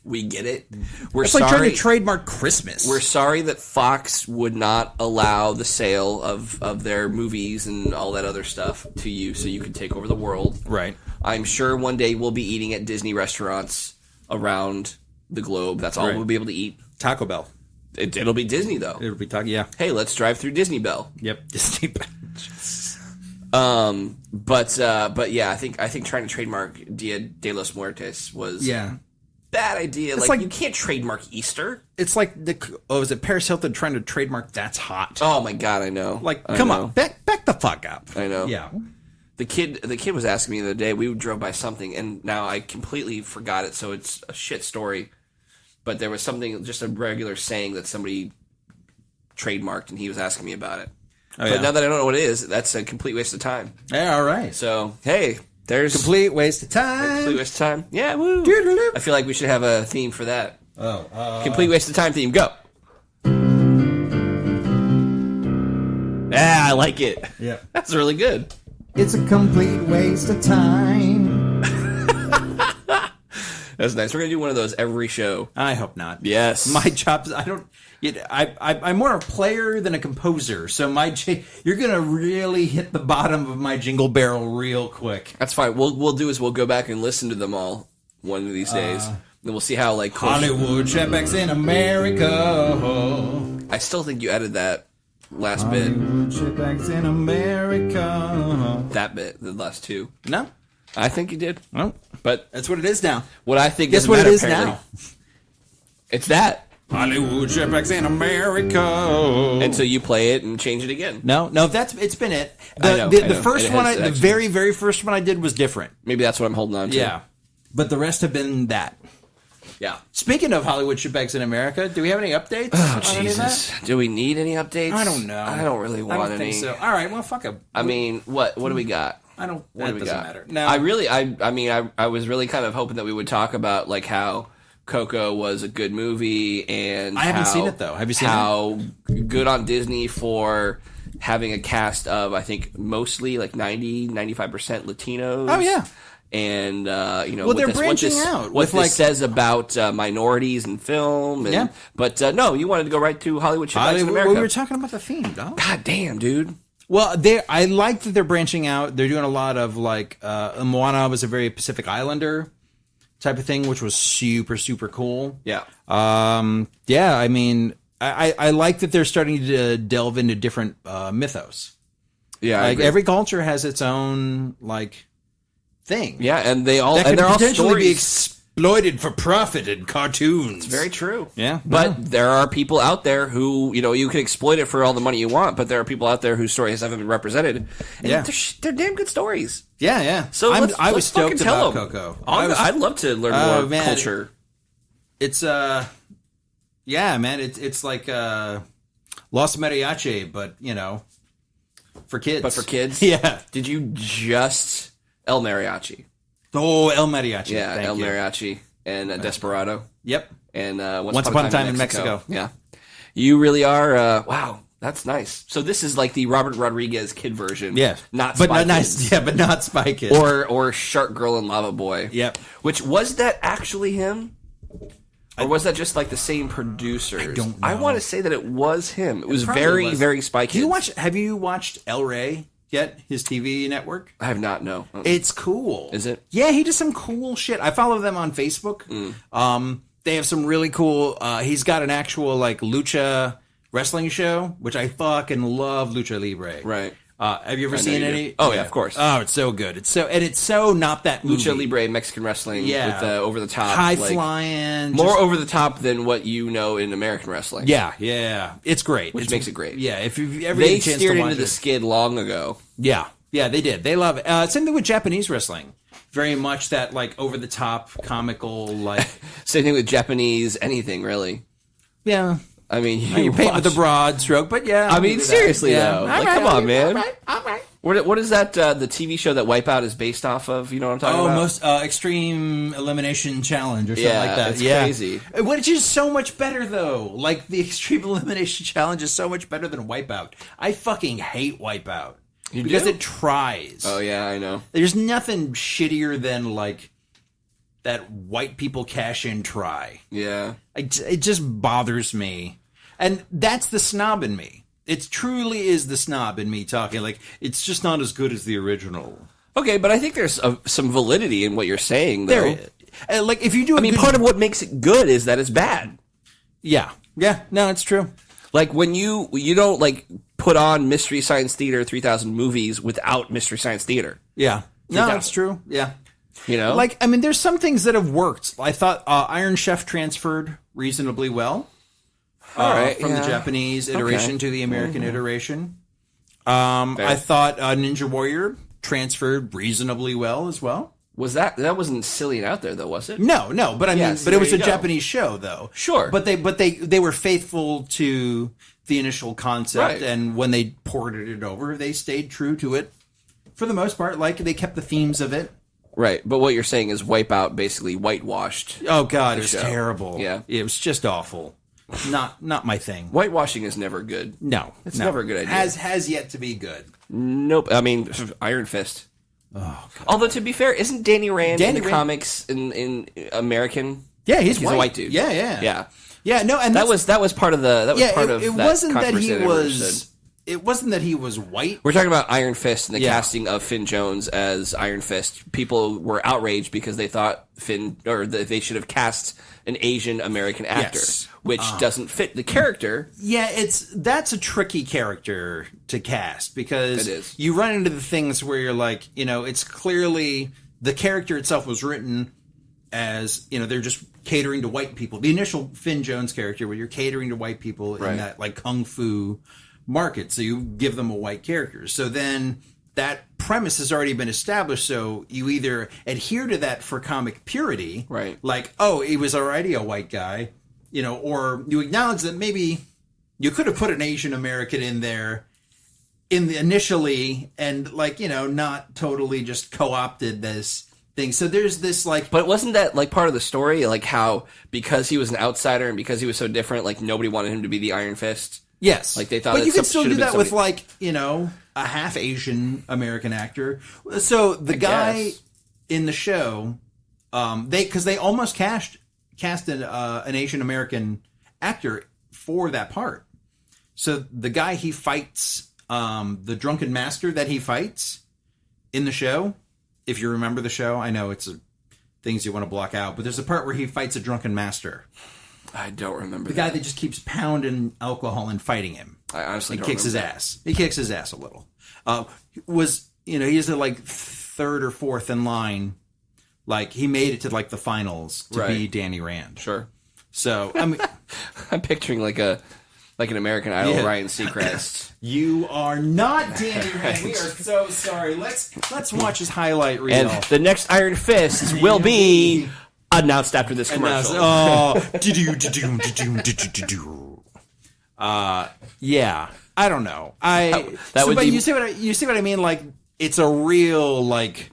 [SPEAKER 2] We get it. We're
[SPEAKER 1] It's
[SPEAKER 2] sorry.
[SPEAKER 1] like trying to trademark Christmas.
[SPEAKER 2] We're sorry that Fox would not allow the sale of their movies and all that other stuff to you so you could take over the world.
[SPEAKER 1] Right.
[SPEAKER 2] I'm sure one day we'll be eating at Disney restaurants around the globe. That's all
[SPEAKER 1] Right.
[SPEAKER 2] we'll be able to eat.
[SPEAKER 1] Taco Bell.
[SPEAKER 2] It'll be Disney, though.
[SPEAKER 1] It'll be Taco, yeah.
[SPEAKER 2] Hey, let's drive through Disney Bell.
[SPEAKER 1] Yep. Disney.
[SPEAKER 2] But yeah, I think trying to trademark Dia de los Muertos was bad idea.
[SPEAKER 1] It's
[SPEAKER 2] Like
[SPEAKER 1] like-
[SPEAKER 2] you can't trademark Easter.
[SPEAKER 1] It's like was it Paris Hilton trying to trademark That's Hot?
[SPEAKER 2] Oh my god, I know.
[SPEAKER 1] Like,
[SPEAKER 2] I
[SPEAKER 1] come
[SPEAKER 2] know.
[SPEAKER 1] on, back the fuck up.
[SPEAKER 2] I know.
[SPEAKER 1] Yeah.
[SPEAKER 2] The kid was asking me the other day. We drove by something, and now I completely forgot it. So it's a shit story. But there was something, just a regular saying that somebody trademarked, and he was asking me about it.
[SPEAKER 1] Oh,
[SPEAKER 2] but
[SPEAKER 1] yeah.
[SPEAKER 2] now that I don't know what it is, that's a complete waste of time.
[SPEAKER 1] Yeah, all right.
[SPEAKER 2] So hey, there's
[SPEAKER 1] Complete waste of time.
[SPEAKER 2] complete waste of time. Yeah, woo.
[SPEAKER 1] Doodle-doo.
[SPEAKER 2] I feel like we should have a theme for that.
[SPEAKER 1] Oh,
[SPEAKER 2] Complete waste of time theme. Go. Ah, I like it.
[SPEAKER 1] yeah.
[SPEAKER 2] That's really good.
[SPEAKER 1] It's a complete waste of time.
[SPEAKER 2] That's nice. We're gonna do one of those every show.
[SPEAKER 1] I hope not.
[SPEAKER 2] Yes.
[SPEAKER 1] My job is I'm more a player than a composer, so you're gonna really hit the bottom of my jingle barrel real quick.
[SPEAKER 2] That's fine. We'll do is we'll go back and listen to them all one of these days. Then we'll see how like close-
[SPEAKER 1] Hollywood Chapbacks in America.
[SPEAKER 2] I still think you added that last bit.
[SPEAKER 1] Hollywood Chapbacks in America.
[SPEAKER 2] That bit, the last two.
[SPEAKER 1] No,
[SPEAKER 2] I think you did.
[SPEAKER 1] well,
[SPEAKER 2] But
[SPEAKER 1] that's what it is now.
[SPEAKER 2] what I think
[SPEAKER 1] Guess
[SPEAKER 2] doesn't
[SPEAKER 1] what it
[SPEAKER 2] matter,
[SPEAKER 1] is
[SPEAKER 2] apparently.
[SPEAKER 1] now.
[SPEAKER 2] It's that.
[SPEAKER 1] Hollywood Chapbacks in America.
[SPEAKER 2] And so you play it and change it again.
[SPEAKER 1] No, it's been it.
[SPEAKER 2] I know,
[SPEAKER 1] The
[SPEAKER 2] I know.
[SPEAKER 1] first
[SPEAKER 2] It
[SPEAKER 1] one,
[SPEAKER 2] has
[SPEAKER 1] the
[SPEAKER 2] actions.
[SPEAKER 1] very, very first one I did was different.
[SPEAKER 2] Maybe that's what I'm holding on to.
[SPEAKER 1] Yeah, but the rest have been that.
[SPEAKER 2] Yeah.
[SPEAKER 1] Speaking of Hollywood Shitbags in America, do we have any updates?
[SPEAKER 2] Oh,
[SPEAKER 1] on any of that?
[SPEAKER 2] Jesus. Do we need any updates?
[SPEAKER 1] I don't know.
[SPEAKER 2] I don't really want
[SPEAKER 1] I don't
[SPEAKER 2] any.
[SPEAKER 1] think so. All right, well, fuck it.
[SPEAKER 2] I mean, what do we got?
[SPEAKER 1] I don't.
[SPEAKER 2] What
[SPEAKER 1] That
[SPEAKER 2] do we
[SPEAKER 1] doesn't
[SPEAKER 2] got?
[SPEAKER 1] matter. No,
[SPEAKER 2] I was really kind of hoping that we would talk about like how Coco was a good movie and
[SPEAKER 1] I haven't
[SPEAKER 2] how-
[SPEAKER 1] seen it, though. Have you seen
[SPEAKER 2] how good on Disney for having a cast of I think mostly like 95% Latinos.
[SPEAKER 1] Oh, yeah.
[SPEAKER 2] And
[SPEAKER 1] Well,
[SPEAKER 2] what
[SPEAKER 1] they're
[SPEAKER 2] this,
[SPEAKER 1] branching
[SPEAKER 2] what this,
[SPEAKER 1] out
[SPEAKER 2] what
[SPEAKER 1] with,
[SPEAKER 2] this
[SPEAKER 1] like-
[SPEAKER 2] says about minorities in film. And,
[SPEAKER 1] Yeah.
[SPEAKER 2] But no, you wanted to go right to Hollywood Shitbags in
[SPEAKER 1] we
[SPEAKER 2] America.
[SPEAKER 1] were talking about the theme, dog.
[SPEAKER 2] God damn, dude.
[SPEAKER 1] Well, I like that they're branching out. They're doing a lot of like Moana was a very Pacific Islander type of thing, which was super, super cool.
[SPEAKER 2] Yeah.
[SPEAKER 1] Yeah, I mean, I like that they're starting to delve into different mythos.
[SPEAKER 2] Yeah. I
[SPEAKER 1] Like
[SPEAKER 2] agree.
[SPEAKER 1] every culture has its own like thing.
[SPEAKER 2] Yeah, and they all
[SPEAKER 1] that
[SPEAKER 2] and
[SPEAKER 1] could
[SPEAKER 2] they're all
[SPEAKER 1] potentially be
[SPEAKER 2] stories.
[SPEAKER 1] exploited for profit in cartoons.
[SPEAKER 2] Very true.
[SPEAKER 1] Yeah,
[SPEAKER 2] But there are people out there who, you can exploit it for all the money you want, but there are people out there whose stories haven't been represented. And
[SPEAKER 1] Yeah.
[SPEAKER 2] they're damn good stories.
[SPEAKER 1] yeah.
[SPEAKER 2] So
[SPEAKER 1] I was
[SPEAKER 2] let's fucking
[SPEAKER 1] stoked
[SPEAKER 2] tell
[SPEAKER 1] about
[SPEAKER 2] 'em.
[SPEAKER 1] Coco.
[SPEAKER 2] I'd love to learn more
[SPEAKER 1] man.
[SPEAKER 2] culture.
[SPEAKER 1] It's yeah, man. It's like Los Mariachi, but for kids.
[SPEAKER 2] But for kids?
[SPEAKER 1] Yeah.
[SPEAKER 2] Did you just El Mariachi?
[SPEAKER 1] Oh, El Mariachi.
[SPEAKER 2] Yeah,
[SPEAKER 1] Thank
[SPEAKER 2] El
[SPEAKER 1] you.
[SPEAKER 2] Mariachi and Desperado.
[SPEAKER 1] Yep.
[SPEAKER 2] And
[SPEAKER 1] Once Upon a Time in Mexico.
[SPEAKER 2] Yeah. You really are, wow, that's nice. So this is like the Robert Rodriguez kid version.
[SPEAKER 1] Yeah.
[SPEAKER 2] Not
[SPEAKER 1] but
[SPEAKER 2] Spy
[SPEAKER 1] not
[SPEAKER 2] Kids.
[SPEAKER 1] nice. Yeah, but not Spy Kids.
[SPEAKER 2] Or Shark Girl and Lava Boy.
[SPEAKER 1] Yep.
[SPEAKER 2] Which, was that actually him? Or was that just like the same producers?
[SPEAKER 1] I don't know.
[SPEAKER 2] I want to say that it was him. It was
[SPEAKER 1] probably
[SPEAKER 2] very,
[SPEAKER 1] was.
[SPEAKER 2] very Spy Kids.
[SPEAKER 1] Have you watched El Rey yet? His TV network?
[SPEAKER 2] I have not, no.
[SPEAKER 1] It's cool.
[SPEAKER 2] Is it?
[SPEAKER 1] Yeah, he does some cool shit. I follow them on Facebook. They have some really cool. He's got an actual like lucha wrestling show, which I fucking love. Lucha Libre.
[SPEAKER 2] Right.
[SPEAKER 1] Have you ever
[SPEAKER 2] I know
[SPEAKER 1] seen
[SPEAKER 2] you
[SPEAKER 1] any?
[SPEAKER 2] do. Oh, yeah, of course.
[SPEAKER 1] Oh, it's so good. It's so not that movie.
[SPEAKER 2] Lucha Libre, Mexican wrestling with the over the top,
[SPEAKER 1] high flying,
[SPEAKER 2] more over the top than what you know in American wrestling.
[SPEAKER 1] Yeah, it's great,
[SPEAKER 2] which makes it great.
[SPEAKER 1] Yeah, if you've ever
[SPEAKER 2] they
[SPEAKER 1] get a chance
[SPEAKER 2] steered
[SPEAKER 1] to watch
[SPEAKER 2] into the skid long ago.
[SPEAKER 1] Yeah, they did. They love it. Same thing with Japanese wrestling. Very much that like over the top, comical, like
[SPEAKER 2] same thing with Japanese anything really.
[SPEAKER 1] Yeah.
[SPEAKER 2] I mean,
[SPEAKER 1] you paint with a broad stroke, but yeah.
[SPEAKER 2] I mean, seriously though, like, come on, man.
[SPEAKER 1] All right.
[SPEAKER 2] What is that? The TV show that Wipeout is based off of? You know what I'm talking about?
[SPEAKER 1] Most Extreme Elimination Challenge or something like that.
[SPEAKER 2] It's crazy.
[SPEAKER 1] Which is so much better though. Like the Extreme Elimination Challenge is so much better than Wipeout. I fucking hate Wipeout because it tries.
[SPEAKER 2] Oh yeah, I know.
[SPEAKER 1] There's nothing shittier than like that white people cash in try.
[SPEAKER 2] Yeah,
[SPEAKER 1] it just bothers me, and that's the snob in me. It truly is the snob in me talking like it's just not as good as the original.
[SPEAKER 2] Okay, but I think there's some validity in what you're saying, though.
[SPEAKER 1] Like if you do,
[SPEAKER 2] part of what makes it good is that it's bad.
[SPEAKER 1] Yeah, no, it's true.
[SPEAKER 2] Like when you don't like put on Mystery Science Theater 3000 movies without Mystery Science Theater.
[SPEAKER 1] Yeah, no, it's true. Yeah,
[SPEAKER 2] you know,
[SPEAKER 1] like I mean, there's some things that have worked. I thought Iron Chef transferred reasonably well. From the Japanese iteration to the American iteration. I thought Ninja Warrior transferred reasonably well as well.
[SPEAKER 2] Was that wasn't silly and out there though, was it?
[SPEAKER 1] No, but I mean, but it was a Japanese show though.
[SPEAKER 2] Sure.
[SPEAKER 1] But they were faithful to the initial concept, and when they ported it over, they stayed true to it for the most part. Like they kept the themes of it.
[SPEAKER 2] Right, but what you're saying is Wipeout basically whitewashed.
[SPEAKER 1] Oh God, it was terrible.
[SPEAKER 2] Yeah,
[SPEAKER 1] it was just awful. Not my thing.
[SPEAKER 2] Whitewashing is never good.
[SPEAKER 1] No,
[SPEAKER 2] it's never a good idea.
[SPEAKER 1] Has yet to be good.
[SPEAKER 2] Nope. I mean, Iron Fist.
[SPEAKER 1] Oh, God.
[SPEAKER 2] Although to be fair, isn't Danny Rand in the comics in American?
[SPEAKER 1] Yeah, he's
[SPEAKER 2] a white dude.
[SPEAKER 1] Yeah. No, and
[SPEAKER 2] that was part of the it
[SPEAKER 1] wasn't that he was. It wasn't that he was white.
[SPEAKER 2] We're talking about Iron Fist and the casting of Finn Jones as Iron Fist. People were outraged because they thought that they should have cast an Asian American actor, which doesn't fit the character.
[SPEAKER 1] Yeah, that's a tricky character to cast because
[SPEAKER 2] it is.
[SPEAKER 1] You run into the things where you're like, it's clearly the character itself was written as, they're just catering to white people. The initial Finn Jones character where you're catering to white people in that like kung fu market, so you give them a white character. So then that premise has already been established, so you either adhere to that for comic purity,
[SPEAKER 2] right?
[SPEAKER 1] Like, oh, he was already a white guy, or you acknowledge that maybe you could have put an Asian American in there initially and like, not totally just co-opted this thing. So there's this like,
[SPEAKER 2] but wasn't that like part of the story, like how because he was an outsider and because he was so different, like nobody wanted him to be the Iron Fist?
[SPEAKER 1] Yes,
[SPEAKER 2] like they thought,
[SPEAKER 1] but you could still do that with like a half Asian American actor. So the guy in the show, they almost cast an Asian American actor for that part. So the guy he fights, the drunken master that he fights in the show, if you remember the show, I know it's things you want to block out, but there's a part where he fights a drunken master.
[SPEAKER 2] I don't remember
[SPEAKER 1] the guy that just keeps pounding alcohol and fighting him.
[SPEAKER 2] I honestly don't
[SPEAKER 1] kicks his ass. He kicks his ass a little. He's at like third or fourth in line. Like he made it to like the finals to be Danny Rand.
[SPEAKER 2] Sure.
[SPEAKER 1] So I mean,
[SPEAKER 2] I'm picturing like an American Idol Ryan Seacrest.
[SPEAKER 1] You are not Danny Rand. We are so sorry. Let's watch his highlight reel.
[SPEAKER 2] And the next Iron Fist will be announced after this commercial.
[SPEAKER 1] Yeah. I don't know. You see what I mean? Like it's a real like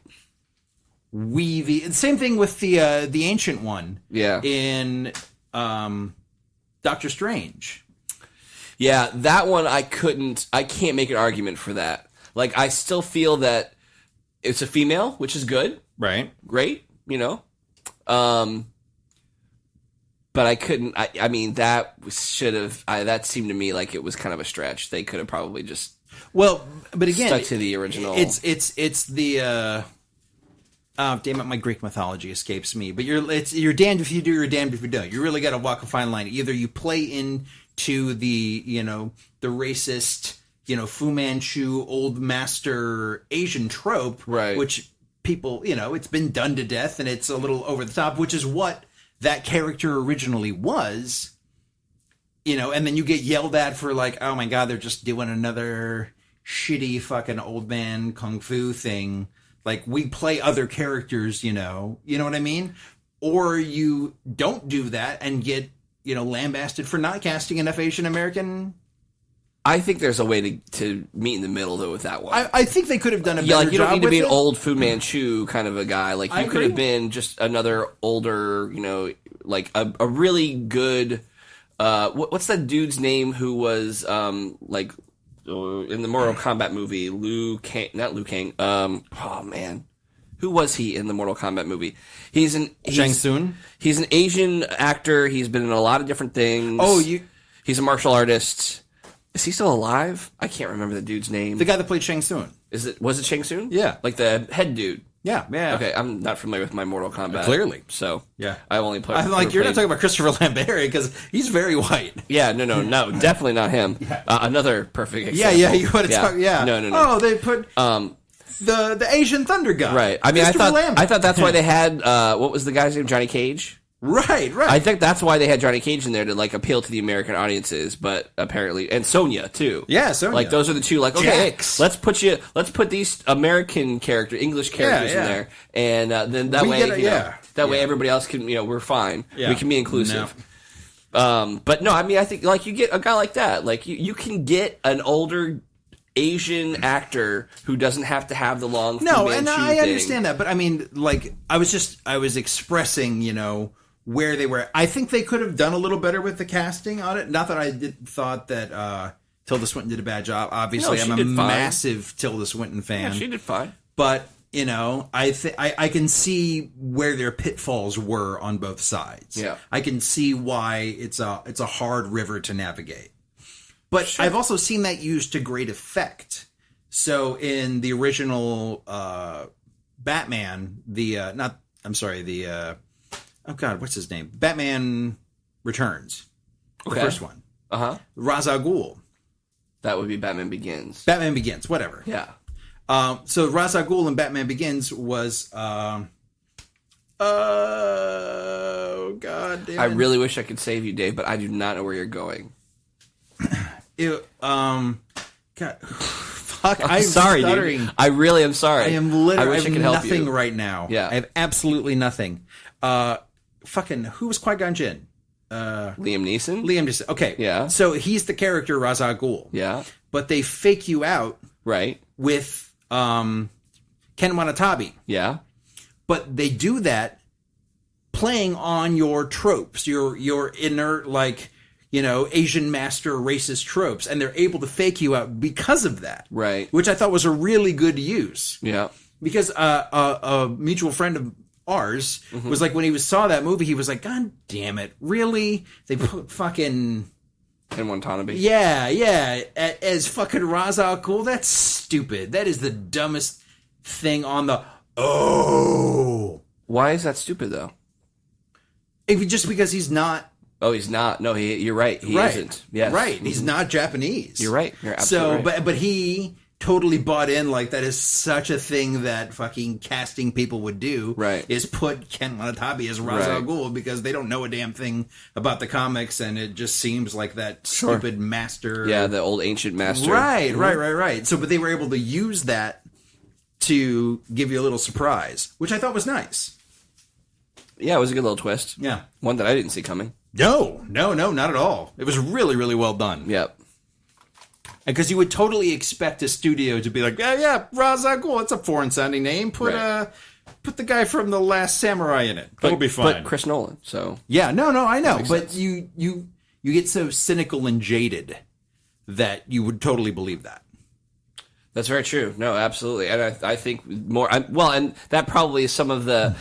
[SPEAKER 1] weavy. Same thing with the ancient one.
[SPEAKER 2] Yeah.
[SPEAKER 1] In Doctor Strange.
[SPEAKER 2] Yeah, that one I can't make an argument for that. Like I still feel that it's a female, which is good.
[SPEAKER 1] Right.
[SPEAKER 2] Great, but I couldn't. I mean, that should have. That seemed to me like it was kind of a stretch. They could have probably just
[SPEAKER 1] but again,
[SPEAKER 2] stuck to the original.
[SPEAKER 1] It's the. Damn it, my Greek mythology escapes me. But you're damned if you do, you're damned if you don't. You really got to walk a fine line. Either you play into the the racist Fu Manchu, old master Asian trope,
[SPEAKER 2] right?
[SPEAKER 1] Which people, it's been done to death, and it's a little over the top, which is what that character originally was. And then you get yelled at for like, oh my God, they're just doing another shitty fucking old man kung fu thing. Like, we play other characters, you know what I mean? Or you don't do that and get, lambasted for not casting enough Asian American.
[SPEAKER 2] I think there's a way to meet in the middle, though, with that one.
[SPEAKER 1] I think they could have done a better job.
[SPEAKER 2] You don't need to be an
[SPEAKER 1] it.
[SPEAKER 2] old Fu Manchu kind of a guy. Like, you could have been just another older, like a really good. What's that dude's name who was in the Mortal Kombat movie? Not Liu Kang. Oh man, who was he in the Mortal Kombat movie? Shang Tsung. He's an Asian actor. He's been in a lot of different things. He's a martial artist. Is he still alive? I can't remember the dude's name.
[SPEAKER 1] The guy that played Shang Tsung.
[SPEAKER 2] Was it Shang Tsung?
[SPEAKER 1] Yeah,
[SPEAKER 2] like the head dude.
[SPEAKER 1] Yeah.
[SPEAKER 2] Okay, I'm not familiar with my Mortal Kombat.
[SPEAKER 1] Clearly.
[SPEAKER 2] So,
[SPEAKER 1] yeah.
[SPEAKER 2] I only played...
[SPEAKER 1] I'm like, you're not talking about Christopher Lambert, because he's very white.
[SPEAKER 2] Yeah, no, definitely not him. Yeah. Another perfect example.
[SPEAKER 1] Yeah, you want to talk... Yeah.
[SPEAKER 2] No.
[SPEAKER 1] Oh, they put... the Asian Thunder guy.
[SPEAKER 2] Right. I mean, I thought that's why they had... what was the guy's name? Johnny Cage?
[SPEAKER 1] Right.
[SPEAKER 2] I think that's why they had Johnny Cage in there, to like appeal to the American audiences, but apparently, and Sonya too.
[SPEAKER 1] Yeah, Sonya.
[SPEAKER 2] Like, those are the two. Like, okay, let's put these American English characters in there, and then that way everybody else can, we're fine. Yeah. We can be inclusive. No. But no, I mean, I think like you get a guy like that, like you can get an older Asian actor who doesn't have to have the long Fu Manchu
[SPEAKER 1] and I
[SPEAKER 2] thing.
[SPEAKER 1] understand that, but I mean, like, I was expressing, where they were. I think they could have done a little better with the casting on it. Not that I thought that Tilda Swinton did a bad job. Obviously, I'm a massive Tilda Swinton fan.
[SPEAKER 2] Yeah, she did fine.
[SPEAKER 1] But I can see where their pitfalls were on both sides.
[SPEAKER 2] Yeah,
[SPEAKER 1] I can see why it's a hard river to navigate. But I've also seen that used to great effect. So in the original Batman, oh God, what's his name? Batman Returns. The first one.
[SPEAKER 2] Uh-huh.
[SPEAKER 1] Ra's al Ghul.
[SPEAKER 2] That would be Batman Begins.
[SPEAKER 1] Batman Begins, whatever.
[SPEAKER 2] Yeah.
[SPEAKER 1] So Ra's al Ghul in Batman Begins was... oh, God damn it.
[SPEAKER 2] I really wish I could save you, Dave, but I do not know where you're going.
[SPEAKER 1] God... Fuck,
[SPEAKER 2] I'm sorry,
[SPEAKER 1] stuttering.
[SPEAKER 2] Dude. I really am sorry.
[SPEAKER 1] I am literally...
[SPEAKER 2] I have
[SPEAKER 1] nothing right now.
[SPEAKER 2] Yeah.
[SPEAKER 1] I have absolutely nothing. Fucking, who was Qui-Gon Jinn?
[SPEAKER 2] Liam Neeson?
[SPEAKER 1] Liam Neeson. Okay.
[SPEAKER 2] Yeah.
[SPEAKER 1] So he's the character Ra's al Ghul.
[SPEAKER 2] Yeah.
[SPEAKER 1] But they fake you out.
[SPEAKER 2] Right.
[SPEAKER 1] With Ken Watanabe.
[SPEAKER 2] Yeah.
[SPEAKER 1] But they do that playing on your tropes, your inner, like, Asian master racist tropes. And they're able to fake you out because of that.
[SPEAKER 2] Right.
[SPEAKER 1] Which I thought was a really good use.
[SPEAKER 2] Yeah.
[SPEAKER 1] Because a mutual friend of ours was like, when he saw that movie, he was like, God damn it, really? They put fucking...
[SPEAKER 2] Ken Watanabe?
[SPEAKER 1] Yeah, as fucking Ra's al Ghul? That's stupid. That is the dumbest thing on the... Oh!
[SPEAKER 2] Why is that stupid, though?
[SPEAKER 1] Just because he's not...
[SPEAKER 2] Oh, he's not. No, you're right. He isn't. Yes.
[SPEAKER 1] Right. He's not Japanese.
[SPEAKER 2] You're right. You're absolutely right.
[SPEAKER 1] But he... totally bought in, like, that is such a thing that fucking casting people would do.
[SPEAKER 2] Right.
[SPEAKER 1] Is put Ken Watanabe as Ra's al Ghul because they don't know a damn thing about the comics, and it just seems like that stupid master.
[SPEAKER 2] Yeah, the old ancient master.
[SPEAKER 1] Right. So, but they were able to use that to give you a little surprise, which I thought was nice.
[SPEAKER 2] Yeah, it was a good little twist.
[SPEAKER 1] Yeah.
[SPEAKER 2] One that I didn't see coming.
[SPEAKER 1] No, not at all. It was really, really well done.
[SPEAKER 2] Yep.
[SPEAKER 1] Because you would totally expect a studio to be like, yeah, Ra's al Ghul, it's a foreign-sounding name. Put the guy from The Last Samurai in it. It'll be fine.
[SPEAKER 2] But Chris Nolan, so...
[SPEAKER 1] Yeah, no, I know. But you get so cynical and jaded that you would totally believe that.
[SPEAKER 2] That's very true. No, absolutely. And I think more... and that probably is some of the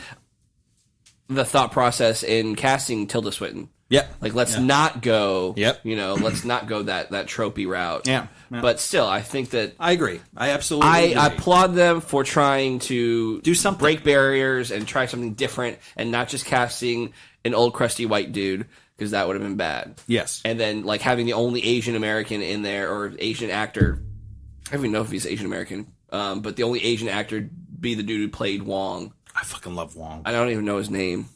[SPEAKER 2] thought process in casting Tilda Swinton.
[SPEAKER 1] Yeah.
[SPEAKER 2] Like, let's not go,
[SPEAKER 1] Yep.
[SPEAKER 2] Let's not go that tropey route.
[SPEAKER 1] Yeah.
[SPEAKER 2] But still, I think that...
[SPEAKER 1] I agree. I absolutely agree.
[SPEAKER 2] I applaud them for trying to
[SPEAKER 1] do something,
[SPEAKER 2] break barriers and try something different and not just casting an old crusty white dude, because that would have been bad.
[SPEAKER 1] Yes.
[SPEAKER 2] And then, like, having the only Asian American in there or Asian actor I don't even know if he's Asian American. But the only Asian actor be the dude who played Wong.
[SPEAKER 1] I fucking love Wong.
[SPEAKER 2] I don't even know his name.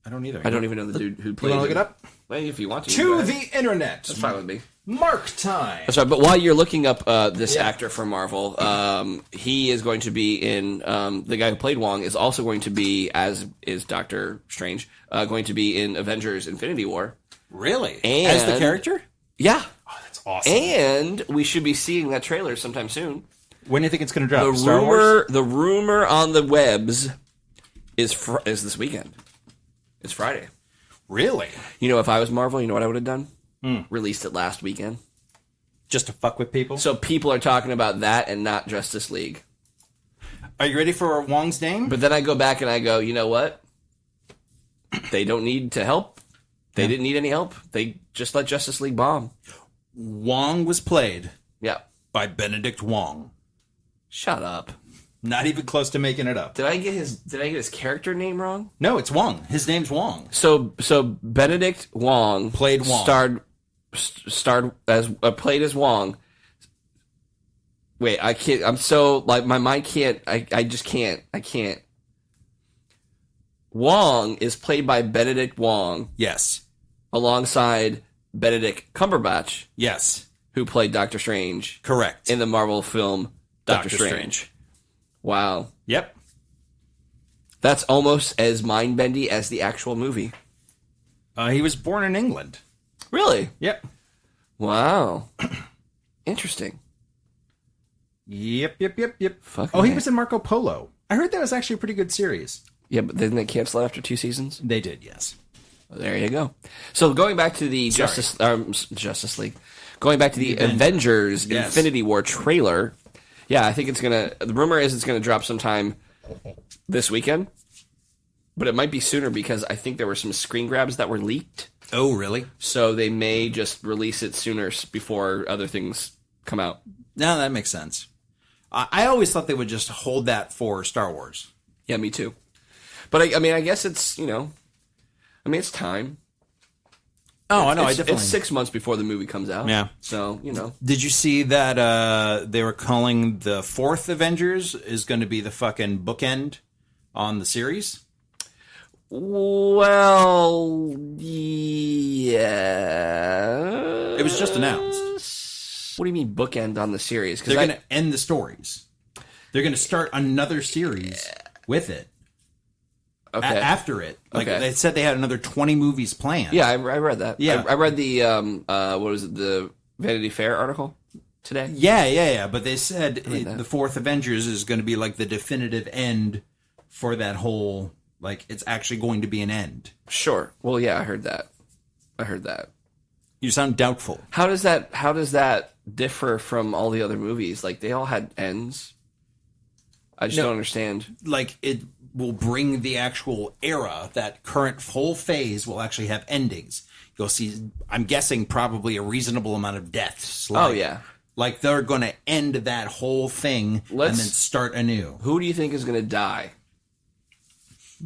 [SPEAKER 1] I don't either.
[SPEAKER 2] I don't even know the dude who played
[SPEAKER 1] You want to look it up?
[SPEAKER 2] Well, if you want to.
[SPEAKER 1] To the internet.
[SPEAKER 2] That's fine with me.
[SPEAKER 1] Mark time.
[SPEAKER 2] That's right. But while you're looking up this actor from Marvel, he is going to be in. The guy who played Wong is also going to be, as is Doctor Strange, going to be in Avengers: Infinity War.
[SPEAKER 1] Really?
[SPEAKER 2] And,
[SPEAKER 1] as the character?
[SPEAKER 2] Yeah.
[SPEAKER 1] Oh, that's awesome.
[SPEAKER 2] And we should be seeing that trailer sometime soon.
[SPEAKER 1] When do you think it's going to drop? Star Wars?
[SPEAKER 2] The rumor on the webs is this weekend. It's Friday.
[SPEAKER 1] Really?
[SPEAKER 2] You know, if I was Marvel, you know what I would have done? Released it last weekend.
[SPEAKER 1] Just to fuck with people?
[SPEAKER 2] So people are talking about that and not Justice League.
[SPEAKER 1] Are you ready for Wong's name?
[SPEAKER 2] But then I go back and I go, you know what? They don't need to help. They didn't need any help. They just let Justice League bomb.
[SPEAKER 1] Wong was played
[SPEAKER 2] by
[SPEAKER 1] Benedict Wong.
[SPEAKER 2] Shut up.
[SPEAKER 1] Not even close to making it up.
[SPEAKER 2] Did I get his character name wrong?
[SPEAKER 1] No, it's Wong. His name's Wong.
[SPEAKER 2] So Benedict Wong
[SPEAKER 1] played Wong.
[SPEAKER 2] Starred as played as Wong. Wait, I can't. I'm so like my mind can't. I just can't. I can't. Wong is played by Benedict Wong.
[SPEAKER 1] Yes.
[SPEAKER 2] Alongside Benedict Cumberbatch.
[SPEAKER 1] Yes.
[SPEAKER 2] Who played Doctor Strange.
[SPEAKER 1] Correct.
[SPEAKER 2] In the Marvel film Doctor Strange. Wow.
[SPEAKER 1] Yep.
[SPEAKER 2] That's almost as mind-bendy as the actual movie.
[SPEAKER 1] He was born in England.
[SPEAKER 2] Really?
[SPEAKER 1] Yep.
[SPEAKER 2] Wow. Interesting.
[SPEAKER 1] Yep.
[SPEAKER 2] Fucking
[SPEAKER 1] he was in Marco Polo. I heard that was actually a pretty good series.
[SPEAKER 2] Yeah, but didn't they cancel it after 2 seasons?
[SPEAKER 1] They did, yes.
[SPEAKER 2] Well, there you go. So going back to the Justice League, going back to the Avengers Infinity War trailer, yeah, I think it's going to... The rumor is it's going to drop sometime this weekend, but it might be sooner because I think there were some screen grabs that were leaked.
[SPEAKER 1] Oh, really?
[SPEAKER 2] So they may just release it sooner before other things come out.
[SPEAKER 1] No, that makes sense. I always thought they would just hold that for Star Wars.
[SPEAKER 2] Yeah, me too. But I mean, I guess it's, it's time.
[SPEAKER 1] Oh, I know.
[SPEAKER 2] It's 6 months before the movie comes out.
[SPEAKER 1] Yeah.
[SPEAKER 2] So,
[SPEAKER 1] Did you see that they were calling the fourth Avengers is going to be the fucking bookend on the series?
[SPEAKER 2] Well, yeah.
[SPEAKER 1] It was just announced.
[SPEAKER 2] What do you mean bookend on the series?
[SPEAKER 1] They're going to end the stories. They're going to start another series with it.
[SPEAKER 2] Okay.
[SPEAKER 1] After it. They said they had another 20 movies planned.
[SPEAKER 2] Yeah, I read that.
[SPEAKER 1] Yeah.
[SPEAKER 2] I read the, what was it, the Vanity Fair article today?
[SPEAKER 1] Yeah. But they said the fourth Avengers is going to be like the definitive end for that whole, it's actually going to be an end.
[SPEAKER 2] Sure. Well, yeah, I heard that.
[SPEAKER 1] You sound doubtful.
[SPEAKER 2] How does that differ from all the other movies? Like, they all had ends. I just don't understand.
[SPEAKER 1] It will bring the actual era, that current whole phase will actually have endings. You'll see, I'm guessing, probably a reasonable amount of deaths. They're going to end that whole thing and then start anew.
[SPEAKER 2] Who do you think is going to die?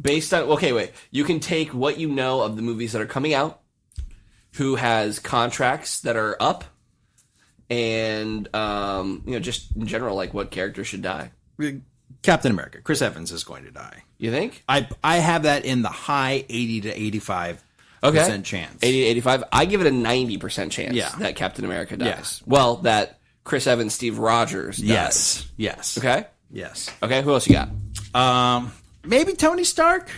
[SPEAKER 2] Based on... Okay, wait. You can take what you know of the movies that are coming out, who has contracts that are up, and, just in general, what character should die.
[SPEAKER 1] Captain America. Chris Evans is going to die.
[SPEAKER 2] You think?
[SPEAKER 1] I have that in the high 80 to 85% chance.
[SPEAKER 2] 80 to 85. I give it a 90% chance that Captain America dies.
[SPEAKER 1] Yeah.
[SPEAKER 2] Well, that Chris Evans, Steve Rogers dies.
[SPEAKER 1] Yes.
[SPEAKER 2] Okay?
[SPEAKER 1] Yes.
[SPEAKER 2] Okay, who else you got?
[SPEAKER 1] Maybe Tony Stark?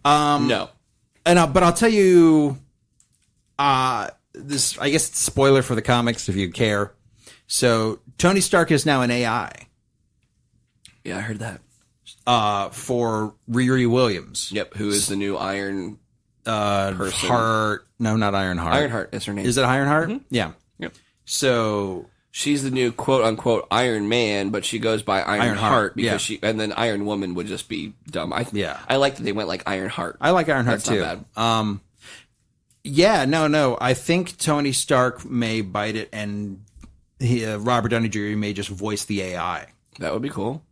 [SPEAKER 2] No.
[SPEAKER 1] But I'll tell you, this, I guess it's a spoiler for the comics if you care. So Tony Stark is now an AI.
[SPEAKER 2] Yeah, I heard that.
[SPEAKER 1] For Riri Williams.
[SPEAKER 2] Yep, who is the new Iron person.
[SPEAKER 1] Heart. No, not Ironheart.
[SPEAKER 2] Ironheart is her name.
[SPEAKER 1] Is it Ironheart?
[SPEAKER 2] Mm-hmm.
[SPEAKER 1] Yeah.
[SPEAKER 2] Yep.
[SPEAKER 1] So
[SPEAKER 2] she's the new quote-unquote Iron Man, but she goes by Ironheart because and then Iron Woman would just be dumb. I like that they went like Ironheart.
[SPEAKER 1] I like Ironheart too.
[SPEAKER 2] Not bad.
[SPEAKER 1] No. I think Tony Stark may bite it, and Robert Downey Jr. may just voice the AI.
[SPEAKER 2] That would be cool.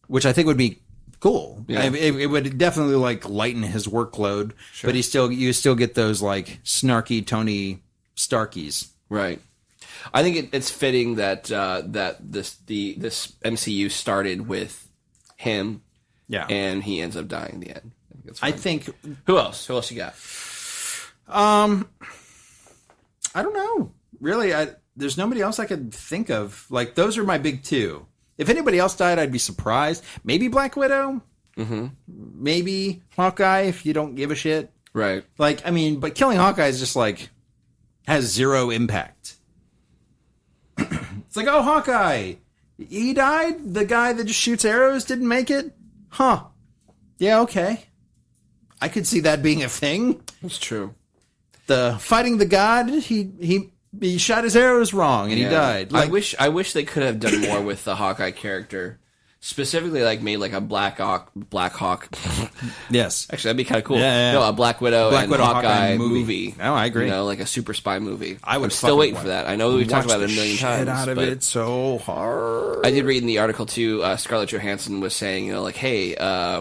[SPEAKER 1] Which I think would be cool.
[SPEAKER 2] Yeah.
[SPEAKER 1] It would definitely lighten his workload, but you still get those snarky Tony Starkies.
[SPEAKER 2] Right. I think it's fitting that this MCU started with him, and he ends up dying in the end.
[SPEAKER 1] I think.
[SPEAKER 2] Who else? Who else you got?
[SPEAKER 1] I don't know. Really, there's nobody else I could think of. Like, those are my big two. If anybody else died, I'd be surprised. Maybe Black Widow. Mm-hmm. Maybe Hawkeye, if you don't give a shit.
[SPEAKER 2] Right.
[SPEAKER 1] Like, I mean, but killing Hawkeye is just like, has zero impact. It's like, oh, Hawkeye, he died? The guy that just shoots arrows didn't make it? Huh. Yeah, okay. I could see that being a thing.
[SPEAKER 2] That's true.
[SPEAKER 1] The fighting the god, he shot his arrows wrong and he died.
[SPEAKER 2] Like, I wish they could have done more with the Hawkeye character. Specifically, like, made like a Black Hawk.
[SPEAKER 1] Yes,
[SPEAKER 2] actually, that'd be kind of cool.
[SPEAKER 1] Yeah.
[SPEAKER 2] No, a Black Widow and Hawkeye movie.
[SPEAKER 1] Oh, I agree.
[SPEAKER 2] You know, like a super spy movie.
[SPEAKER 1] I'm
[SPEAKER 2] still waiting for that. I know we've talked about it a million times.
[SPEAKER 1] Out of it so hard.
[SPEAKER 2] I did read in the article too. Scarlett Johansson was saying, like, hey,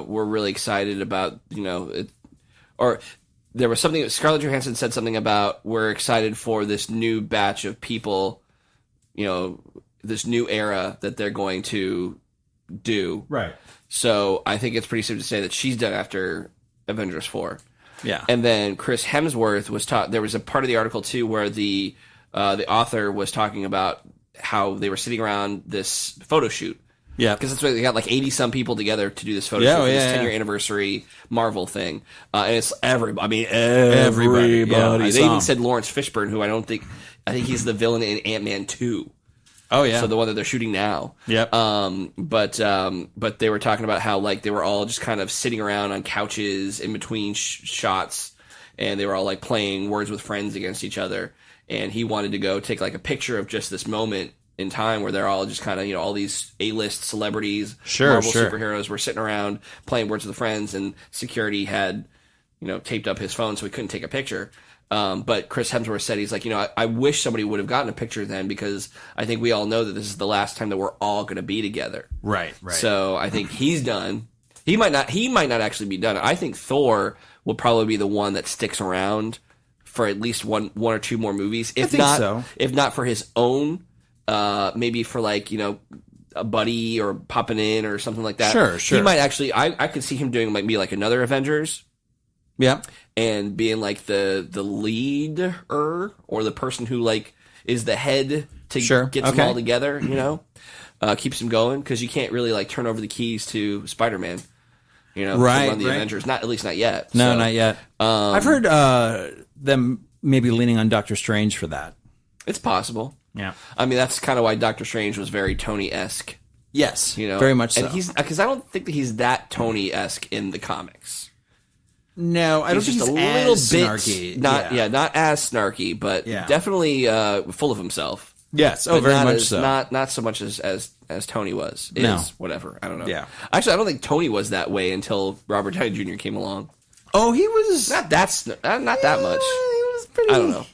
[SPEAKER 2] we're really excited about, or there was something. Scarlett Johansson said something about we're excited for this new batch of people, this new era that they're going to do.
[SPEAKER 1] Right.
[SPEAKER 2] So I think it's pretty safe to say that she's done after Avengers 4.
[SPEAKER 1] Yeah.
[SPEAKER 2] And then Chris Hemsworth was taught. There was a part of the article too where the author was talking about how they were sitting around this photo shoot.
[SPEAKER 1] Yeah.
[SPEAKER 2] Because that's why they got like 80 some people together to do this photo shoot for this 10-year anniversary Marvel thing. And it's everybody.
[SPEAKER 1] Everybody. Yeah,
[SPEAKER 2] they even said Lawrence Fishburne, who I think he's the villain in Ant-Man 2.
[SPEAKER 1] Oh yeah,
[SPEAKER 2] so the one that they're shooting now.
[SPEAKER 1] Yep.
[SPEAKER 2] But they were talking about how like they were all just kind of sitting around on couches in between shots, and they were all like playing Words with Friends against each other. And he wanted to go take like a picture of just this moment in time where they're all just kind of all these A-list celebrities, Marvel superheroes were sitting around playing Words with Friends, and security had taped up his phone so he couldn't take a picture. But Chris Hemsworth said, he's like, I wish somebody would have gotten a picture then, because I think we all know that this is the last time that we're all going to be together.
[SPEAKER 1] Right.
[SPEAKER 2] So I think he's done. He might not actually be done. I think Thor will probably be the one that sticks around for at least one or two more movies. If not for his own, maybe for like, a buddy or popping in or something like that.
[SPEAKER 1] Sure.
[SPEAKER 2] He might actually, I could see him doing like another Avengers.
[SPEAKER 1] Yeah.
[SPEAKER 2] And being like the leader or the person who like is the head to get them all together, keeps them going, because you can't really like turn over the keys to Spider-Man, to run the Avengers. Not yet.
[SPEAKER 1] No, not yet. I've heard them maybe leaning on Doctor Strange for that.
[SPEAKER 2] It's possible.
[SPEAKER 1] Yeah.
[SPEAKER 2] I mean, that's kind of why Doctor Strange was very Tony-esque.
[SPEAKER 1] Yes. Very much so.
[SPEAKER 2] And because I don't think that he's that Tony-esque in the comics.
[SPEAKER 1] No, I don't think he's a little bit snarky.
[SPEAKER 2] Not as snarky, but definitely full of himself.
[SPEAKER 1] Yes,
[SPEAKER 2] but
[SPEAKER 1] very much so.
[SPEAKER 2] Not so much as Tony was. Whatever. I don't know.
[SPEAKER 1] Yeah.
[SPEAKER 2] Actually, I don't think Tony was that way until Robert Downey Jr. came along.
[SPEAKER 1] Oh, he was
[SPEAKER 2] not that much.
[SPEAKER 1] He was pretty.
[SPEAKER 2] I don't know.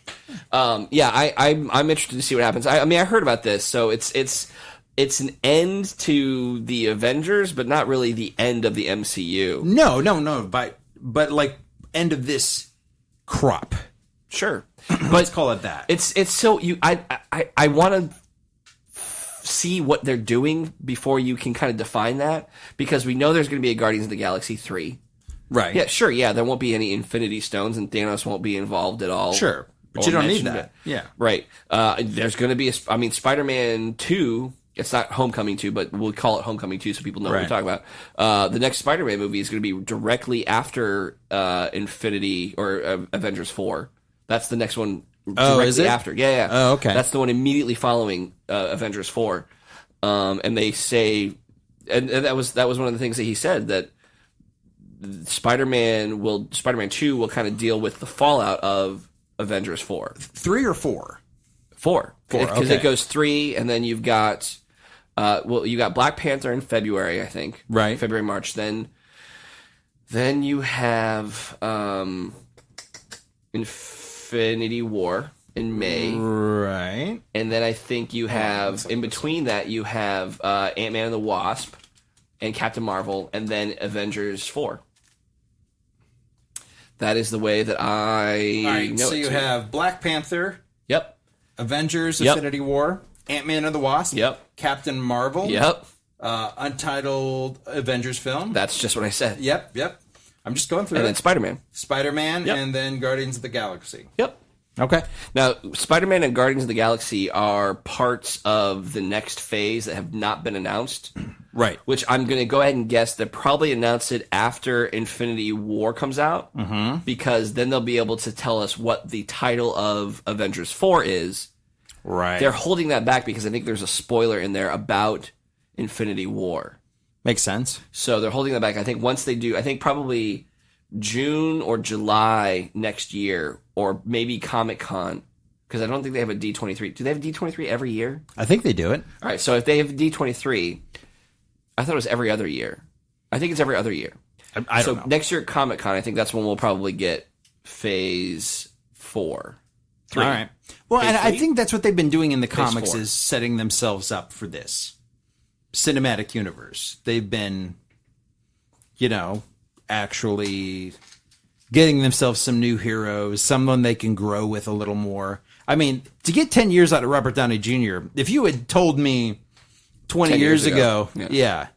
[SPEAKER 2] I'm interested to see what happens. I mean, I heard about this, so it's an end to the Avengers, but not really the end of the MCU.
[SPEAKER 1] No. But like end of this crop.
[SPEAKER 2] Sure.
[SPEAKER 1] Let's call it that.
[SPEAKER 2] It's so I want to see what they're doing before you can kind of define that, because we know there's going to be a Guardians of the Galaxy 3.
[SPEAKER 1] Right.
[SPEAKER 2] Yeah, sure. Yeah, there won't be any Infinity Stones and Thanos won't be involved at all.
[SPEAKER 1] Sure. But you don't need that. Yeah.
[SPEAKER 2] Right. There's going to be Spider-Man 2. It's not Homecoming 2, but we'll call it Homecoming 2 so people know what we're talking about. The next Spider-Man movie is going to be directly after Infinity or Avengers 4. That's the next one directly after. Yeah.
[SPEAKER 1] Oh, okay.
[SPEAKER 2] That's the one immediately following Avengers 4. And they say, and that was one of the things that he said, that Spider-Man 2 will kind of deal with the fallout of Avengers 4.
[SPEAKER 1] 3 or 4?
[SPEAKER 2] 4. Because it goes 3, and then you've got you got Black Panther in February, I think.
[SPEAKER 1] Right.
[SPEAKER 2] February, March. Then you have Infinity War in May.
[SPEAKER 1] Right.
[SPEAKER 2] And then I think you have, in between that, you have Ant-Man and the Wasp and Captain Marvel, and then Avengers 4. That is the way that I know
[SPEAKER 1] so you have Black Panther.
[SPEAKER 2] Yep.
[SPEAKER 1] Avengers,
[SPEAKER 2] Yep.
[SPEAKER 1] Infinity War, Ant-Man and the Wasp,
[SPEAKER 2] Yep.
[SPEAKER 1] Captain Marvel,
[SPEAKER 2] Yep.
[SPEAKER 1] Untitled Avengers film.
[SPEAKER 2] That's just what I said.
[SPEAKER 1] Yep. I'm just going through
[SPEAKER 2] And
[SPEAKER 1] it.
[SPEAKER 2] then Spider-Man.
[SPEAKER 1] Spider-Man,
[SPEAKER 2] Yep.
[SPEAKER 1] and then Guardians of the Galaxy.
[SPEAKER 2] Yep.
[SPEAKER 1] Okay.
[SPEAKER 2] Now, Spider-Man and Guardians of the Galaxy are parts of the next phase that have not been announced.
[SPEAKER 1] Right.
[SPEAKER 2] Which I'm going to go ahead and guess they'll probably announce it after Infinity War comes out. Mm-hmm. Because then they'll be able to tell us what the title of Avengers 4 is.
[SPEAKER 1] Right.
[SPEAKER 2] They're holding that back because I think there's a spoiler in there about Infinity War.
[SPEAKER 1] Makes sense.
[SPEAKER 2] So they're holding that back. I think once they do, I think probably June or July next year, or maybe Comic-Con, because I don't think they have a D23. Do they have a D23 every year?
[SPEAKER 1] I think they do it.
[SPEAKER 2] All right, so if they have a D23, I thought it was every other year. I think it's every other year.
[SPEAKER 1] I don't know.
[SPEAKER 2] Next year at Comic-Con, I think that's when we'll probably get Phase 4. 3.
[SPEAKER 1] All right. Well,
[SPEAKER 2] Phase
[SPEAKER 1] and I
[SPEAKER 2] 3?
[SPEAKER 1] think that's what they've been doing in the comics
[SPEAKER 2] 4.
[SPEAKER 1] is setting themselves up for this cinematic universe. They've been, actually getting themselves some new heroes, someone they can grow with a little more. I mean, to get 10 years out of Robert Downey Jr., if you had told me 20 years ago, that,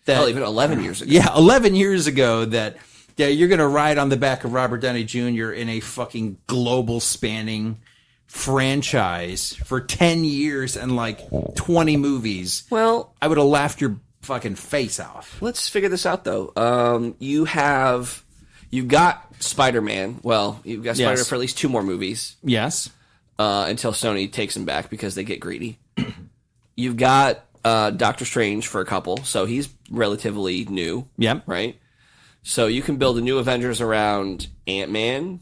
[SPEAKER 2] Hell, even 11 years ago.
[SPEAKER 1] Yeah, 11 years ago that you're going to ride on the back of Robert Downey Jr. in a fucking global spanning franchise for 10 years and like 20 movies.
[SPEAKER 2] Well,
[SPEAKER 1] I would have laughed your fucking face off.
[SPEAKER 2] let's figure this out, though. You've got Spider-Man. Well, you've got Spider-Man for at least 2 more movies.
[SPEAKER 1] Yes.
[SPEAKER 2] Until Sony takes him back because they get greedy. You've got Doctor Strange for a couple, so he's relatively new.
[SPEAKER 1] Yep.
[SPEAKER 2] Right? So you can build a new Avengers around Ant-Man,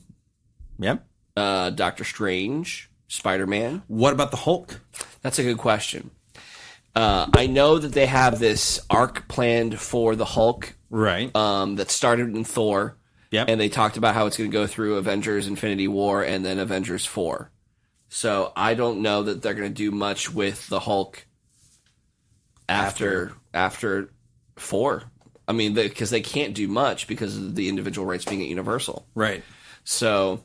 [SPEAKER 1] Yep.
[SPEAKER 2] Doctor Strange, Spider-Man.
[SPEAKER 1] What about the Hulk?
[SPEAKER 2] That's a good question. I know that they have this arc planned for the Hulk
[SPEAKER 1] Right.
[SPEAKER 2] that started in Thor.
[SPEAKER 1] Yep.
[SPEAKER 2] And they talked about how it's going to go through Avengers Infinity War and then Avengers 4. So I don't know that they're going to do much with the Hulk after 4. I mean, because they can't do much because of the individual rights being at Universal.
[SPEAKER 1] Right.
[SPEAKER 2] So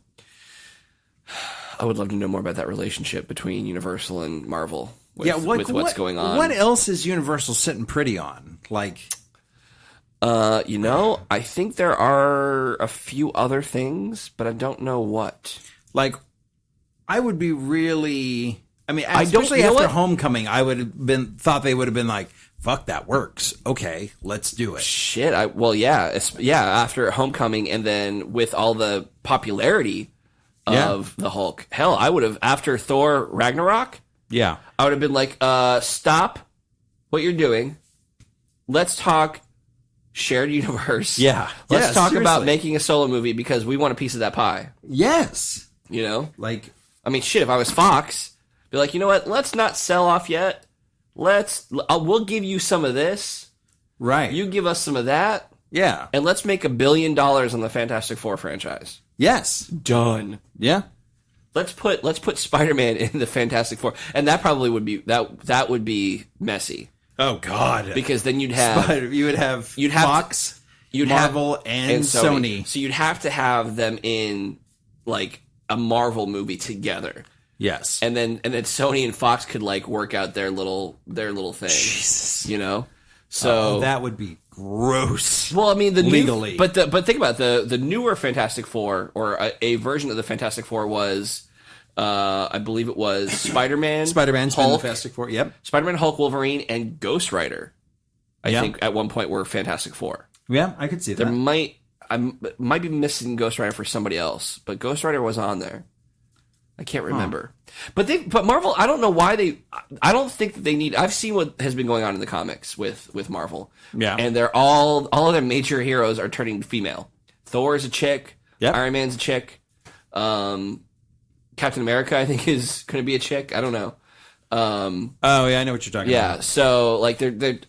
[SPEAKER 2] I would love to know more about that relationship between Universal and Marvel with what's going on.
[SPEAKER 1] What else is Universal sitting pretty on? Like,
[SPEAKER 2] I think there are a few other things, but I don't know what.
[SPEAKER 1] Like, I would be really. I mean,
[SPEAKER 2] I don't-
[SPEAKER 1] especially
[SPEAKER 2] you know
[SPEAKER 1] after
[SPEAKER 2] what?
[SPEAKER 1] Homecoming, I would have thought they would have been like, "Fuck, that works. Okay, let's do it."
[SPEAKER 2] Shit, after Homecoming and then with all the popularity of the Hulk. Hell, I would have, after Thor Ragnarok,
[SPEAKER 1] Yeah.
[SPEAKER 2] I would have been like, stop what you're doing. Let's talk shared universe.
[SPEAKER 1] Yeah.
[SPEAKER 2] Let's
[SPEAKER 1] Yeah,
[SPEAKER 2] talk about
[SPEAKER 1] seriously.
[SPEAKER 2] making a solo movie because we want a piece of that pie.
[SPEAKER 1] Yes.
[SPEAKER 2] You know?
[SPEAKER 1] Like,
[SPEAKER 2] I mean, shit, if I was Fox, be like, you know what? Let's not sell off yet. We'll give you some of this.
[SPEAKER 1] right.
[SPEAKER 2] You give us some of that.
[SPEAKER 1] Yeah.
[SPEAKER 2] And let's make $1 billion on the Fantastic Four franchise.
[SPEAKER 1] Yes.
[SPEAKER 2] Done.
[SPEAKER 1] Yeah.
[SPEAKER 2] Let's put Spider-Man in the Fantastic Four, and that probably would be that would be messy
[SPEAKER 1] Oh God.
[SPEAKER 2] because then you'd have
[SPEAKER 1] you would have Fox,
[SPEAKER 2] you'd
[SPEAKER 1] Marvel,
[SPEAKER 2] have,
[SPEAKER 1] and Sony.
[SPEAKER 2] So you'd have to have them in like a Marvel movie together,
[SPEAKER 1] Yes.
[SPEAKER 2] and then Sony and Fox could like work out their little thing.
[SPEAKER 1] Jesus.
[SPEAKER 2] You know. So
[SPEAKER 1] that would be gross.
[SPEAKER 2] well, I mean, the
[SPEAKER 1] legally.
[SPEAKER 2] but think about the newer Fantastic Four, or a version of the Fantastic Four was, I believe it was
[SPEAKER 1] Spider-Man's been the
[SPEAKER 2] Hulk,
[SPEAKER 1] Fantastic Four. Yep.
[SPEAKER 2] Spider-Man, Hulk, Wolverine, and Ghost Rider. I
[SPEAKER 1] Yeah.
[SPEAKER 2] think at one point were Fantastic Four.
[SPEAKER 1] Yeah, I could see that.
[SPEAKER 2] I might be missing Ghost Rider for somebody else, but Ghost Rider was on there. I can't remember. But Marvel, I don't know why I don't think that they need. I've seen what has been going on in the comics with Marvel.
[SPEAKER 1] Yeah.
[SPEAKER 2] And they're all of their major heroes are turning female. Thor is a chick.
[SPEAKER 1] Yep.
[SPEAKER 2] Iron Man's a chick. Captain America, I think, is going to be a chick. I don't know.
[SPEAKER 1] Oh yeah, I know what you're talking
[SPEAKER 2] Yeah.
[SPEAKER 1] about.
[SPEAKER 2] So like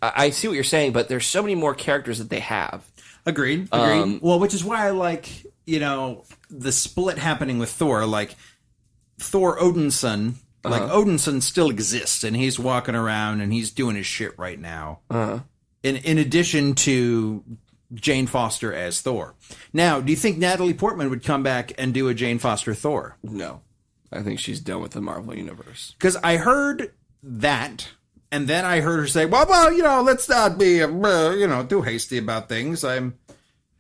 [SPEAKER 2] I see what you're saying, but there's so many more characters that they have.
[SPEAKER 1] Agreed. Well, which is why I like, the split happening with Thor. Like, Thor Odinson, Odinson still exists, and he's walking around, and he's doing his shit right now. In addition to Jane Foster as Thor. Now, do you think Natalie Portman would come back and do a Jane Foster Thor?
[SPEAKER 2] No. I think she's done with the Marvel Universe.
[SPEAKER 1] Because I heard that, and then I heard her say, well, let's not be, too hasty about things. I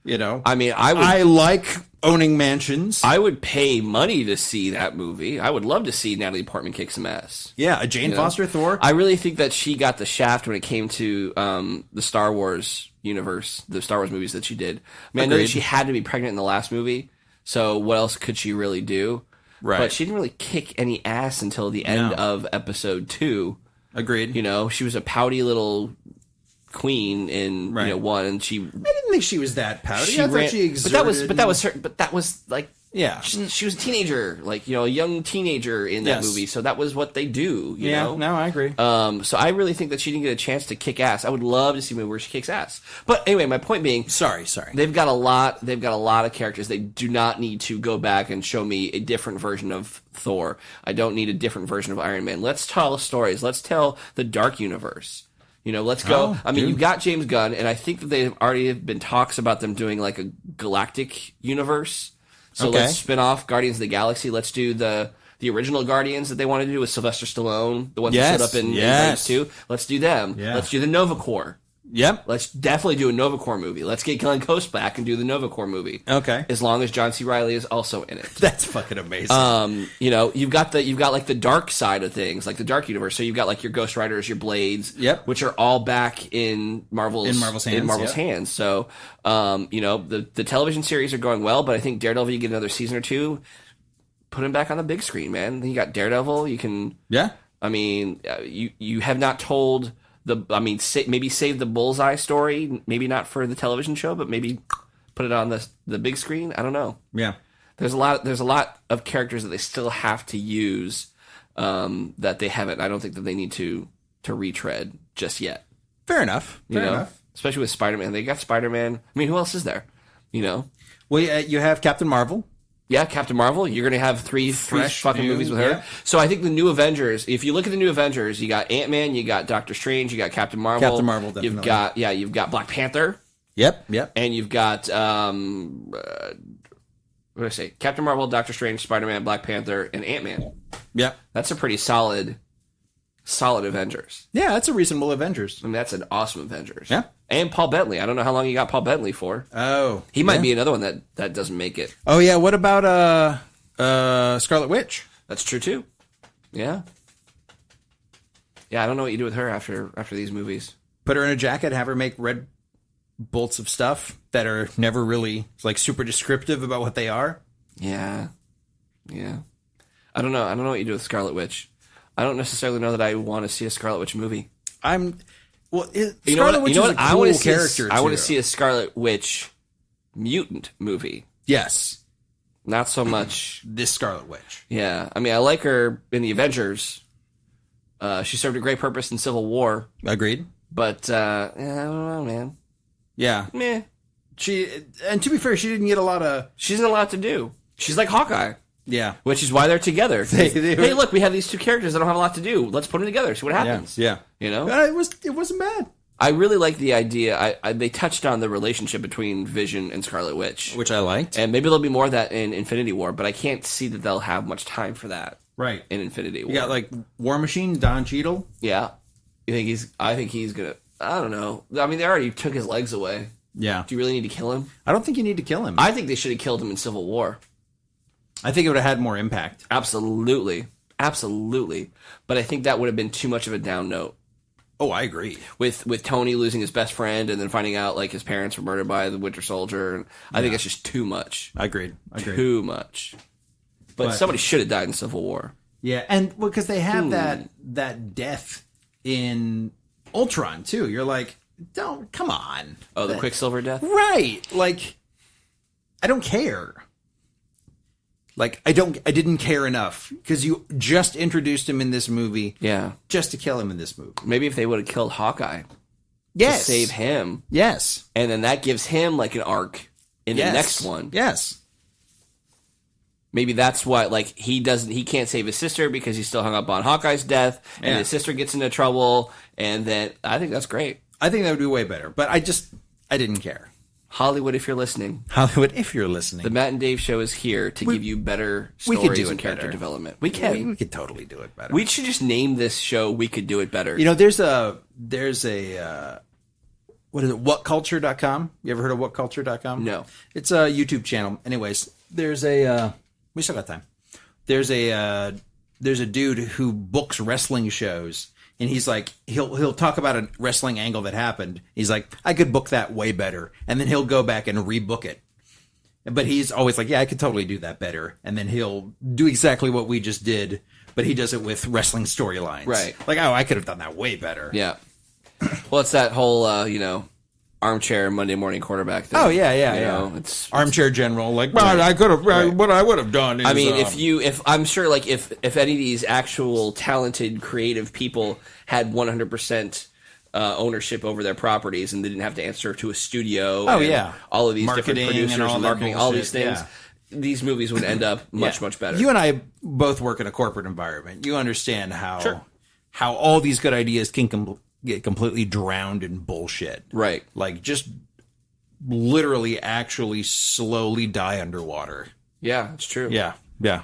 [SPEAKER 1] mean, I like owning mansions.
[SPEAKER 2] I would pay money to see that movie. I would love to see Natalie Portman kick some ass.
[SPEAKER 1] Yeah, a Jane Foster Thor.
[SPEAKER 2] I really think that she got the shaft when it came to the Star Wars universe, the Star Wars movies that she did. I mean, I know that she had to be pregnant in the last movie, so what else could she really do?
[SPEAKER 1] Right.
[SPEAKER 2] But she didn't really kick any ass until the end of episode 2.
[SPEAKER 1] Agreed.
[SPEAKER 2] She was a pouty little queen in 1, and she.
[SPEAKER 1] I didn't think she was that pouty. I thought she exerted.
[SPEAKER 2] But that was her. But that was like.
[SPEAKER 1] Yeah.
[SPEAKER 2] She was a teenager, a young teenager in that movie. So that was what they do. You know?
[SPEAKER 1] No, I agree.
[SPEAKER 2] So I really think that she didn't get a chance to kick ass. I would love to see a movie where she kicks ass. But anyway, my point being,
[SPEAKER 1] sorry,
[SPEAKER 2] they've got a lot of characters. They do not need to go back and show me a different version of Thor. I don't need a different version of Iron Man. Let's tell stories. Let's tell the Dark Universe. Let's go. You've got James Gunn, and I think that they've already been talks about them doing like a galactic universe. So let's spin off Guardians of the Galaxy. Let's do the original Guardians that they wanted to do with Sylvester Stallone, the ones that showed up in Guardians 2. Let's do them. Yeah. Let's do the Nova Corps.
[SPEAKER 1] Yep.
[SPEAKER 2] Let's definitely do a Nova Corps movie. Let's get Glenn Close back and do the Nova Corps movie.
[SPEAKER 1] Okay.
[SPEAKER 2] As long as John C. Reilly is also in it.
[SPEAKER 1] That's fucking amazing.
[SPEAKER 2] You've got like the dark side of things, like the Dark Universe. So you've got like your Ghost Riders, your Blades, which are all back in Marvel's hands. So, the television series are going well, but I think Daredevil, you get another season or 2, put him back on the big screen, man. Then you got Daredevil. You can. Yeah. I mean, you have not told. Maybe save the Bullseye story. Maybe not for the television show, but maybe put it on the big screen. I don't know.
[SPEAKER 1] Yeah,
[SPEAKER 2] there's a lot of characters that they still have to use that they haven't. I don't think that they need to retread just yet.
[SPEAKER 1] Fair enough. Fair enough.
[SPEAKER 2] Especially with Spider-Man, they got Spider-Man. I mean, who else is there?
[SPEAKER 1] Well, you have Captain Marvel.
[SPEAKER 2] Yeah, Captain Marvel. You're going to have three fucking movies with her. Yeah. So I think the new Avengers, if you look at the new Avengers, you got Ant-Man, you got Doctor Strange, you got Captain Marvel.
[SPEAKER 1] Captain Marvel, definitely.
[SPEAKER 2] You've got Black Panther.
[SPEAKER 1] Yep.
[SPEAKER 2] And you've got, what did I say? Captain Marvel, Doctor Strange, Spider-Man, Black Panther, and Ant-Man.
[SPEAKER 1] Yep.
[SPEAKER 2] That's a pretty solid Avengers.
[SPEAKER 1] Yeah, that's a reasonable Avengers.
[SPEAKER 2] I mean, that's an awesome Avengers.
[SPEAKER 1] Yeah.
[SPEAKER 2] And Paul Bettany. I don't know how long you got Paul Bettany for.
[SPEAKER 1] Oh.
[SPEAKER 2] He might be another one that doesn't make it.
[SPEAKER 1] Oh, yeah. What about Scarlet Witch?
[SPEAKER 2] That's true, too. Yeah. Yeah, I don't know what you do with her after these movies.
[SPEAKER 1] Put her in a jacket, have her make red bolts of stuff that are never really, like, super descriptive about what they are.
[SPEAKER 2] Yeah. I don't know. I don't know what you do with Scarlet Witch. I don't necessarily know that I want to see a Scarlet Witch movie.
[SPEAKER 1] Scarlet Witch is a cool character.
[SPEAKER 2] I want to see a Scarlet Witch mutant movie.
[SPEAKER 1] Yes.
[SPEAKER 2] Not so much
[SPEAKER 1] this Scarlet Witch.
[SPEAKER 2] Yeah. I mean, I like her in the Avengers. She served a great purpose in Civil War.
[SPEAKER 1] Agreed.
[SPEAKER 2] But, I don't know, man.
[SPEAKER 1] Yeah.
[SPEAKER 2] Meh.
[SPEAKER 1] And to be fair, she didn't get a lot of...
[SPEAKER 2] She doesn't have a lot to do. She's like Hawkeye.
[SPEAKER 1] Yeah.
[SPEAKER 2] Which is why they're together. Hey, look, we have these two characters that don't have a lot to do. Let's put them together, see what happens.
[SPEAKER 1] Yeah. It wasn't bad.
[SPEAKER 2] I really like the idea. They touched on the relationship between Vision and Scarlet Witch.
[SPEAKER 1] Which I liked.
[SPEAKER 2] And maybe there'll be more of that in Infinity War, but I can't see that they'll have much time for that.
[SPEAKER 1] Right.
[SPEAKER 2] In Infinity War.
[SPEAKER 1] You got, like, War Machine, Don Cheadle.
[SPEAKER 2] Yeah. I think he's going to... I don't know. I mean, they already took his legs away.
[SPEAKER 1] Yeah.
[SPEAKER 2] Do you really need to kill him?
[SPEAKER 1] I don't think you need to kill him.
[SPEAKER 2] I think they should have killed him in Civil War.
[SPEAKER 1] I think it would have had more impact.
[SPEAKER 2] Absolutely. But I think that would have been too much of a down note.
[SPEAKER 1] Oh, I agree.
[SPEAKER 2] With Tony losing his best friend and then finding out like his parents were murdered by the Winter Soldier. I think it's just too much.
[SPEAKER 1] I agreed.
[SPEAKER 2] Too much. But somebody should have died in Civil War.
[SPEAKER 1] Yeah, and because they have that death in Ultron too. You're like, come on.
[SPEAKER 2] Oh, the Quicksilver death?
[SPEAKER 1] Right. Like, I don't care. Like, I didn't care enough because you just introduced him in this movie.
[SPEAKER 2] Yeah.
[SPEAKER 1] Just to kill him in this movie.
[SPEAKER 2] Maybe if they would have killed Hawkeye.
[SPEAKER 1] Yes.
[SPEAKER 2] To save him.
[SPEAKER 1] Yes.
[SPEAKER 2] And then that gives him like an arc in the next one.
[SPEAKER 1] Yes.
[SPEAKER 2] Maybe that's why, like, he can't save his sister because he's still hung up on Hawkeye's death, and his sister gets into trouble, and then I think that's great.
[SPEAKER 1] I think that would be way better, but I didn't care.
[SPEAKER 2] Hollywood, if you're listening.
[SPEAKER 1] Hollywood, if you're listening.
[SPEAKER 2] The Matt and Dave Show is here to give you better stories and character development. We can.
[SPEAKER 1] We could totally do it better.
[SPEAKER 2] We should just name this show We Could Do It Better.
[SPEAKER 1] You know, there's a what is it? Whatculture.com. You ever heard of whatculture.com?
[SPEAKER 2] No.
[SPEAKER 1] It's a YouTube channel. Anyways, there's a we still got time. There's a dude who books wrestling shows. And he's like, he'll talk about a wrestling angle that happened. He's like, I could book that way better. And then he'll go back and rebook it. But he's always like, yeah, I could totally do that better. And then he'll do exactly what we just did, but he does it with wrestling storylines.
[SPEAKER 2] Right.
[SPEAKER 1] Like, oh, I could have done that way better.
[SPEAKER 2] Yeah. Well, it's that whole, armchair Monday morning quarterback thing.
[SPEAKER 1] Oh, yeah.
[SPEAKER 2] It's
[SPEAKER 1] armchair general. Like, well, I could have, what I would have done is...
[SPEAKER 2] I mean, if I'm sure, like, if any of these actual talented, creative people had 100% ownership over their properties and they didn't have to answer to a studio.
[SPEAKER 1] Oh, yeah.
[SPEAKER 2] All of these
[SPEAKER 1] marketing
[SPEAKER 2] different producers and marketing, all these things.
[SPEAKER 1] Yeah.
[SPEAKER 2] These movies would end up much better.
[SPEAKER 1] You and I both work in a corporate environment. You understand how all these good ideas can get completely drowned in bullshit.
[SPEAKER 2] Right.
[SPEAKER 1] Like, just literally actually slowly die underwater.
[SPEAKER 2] Yeah, it's true.
[SPEAKER 1] Yeah.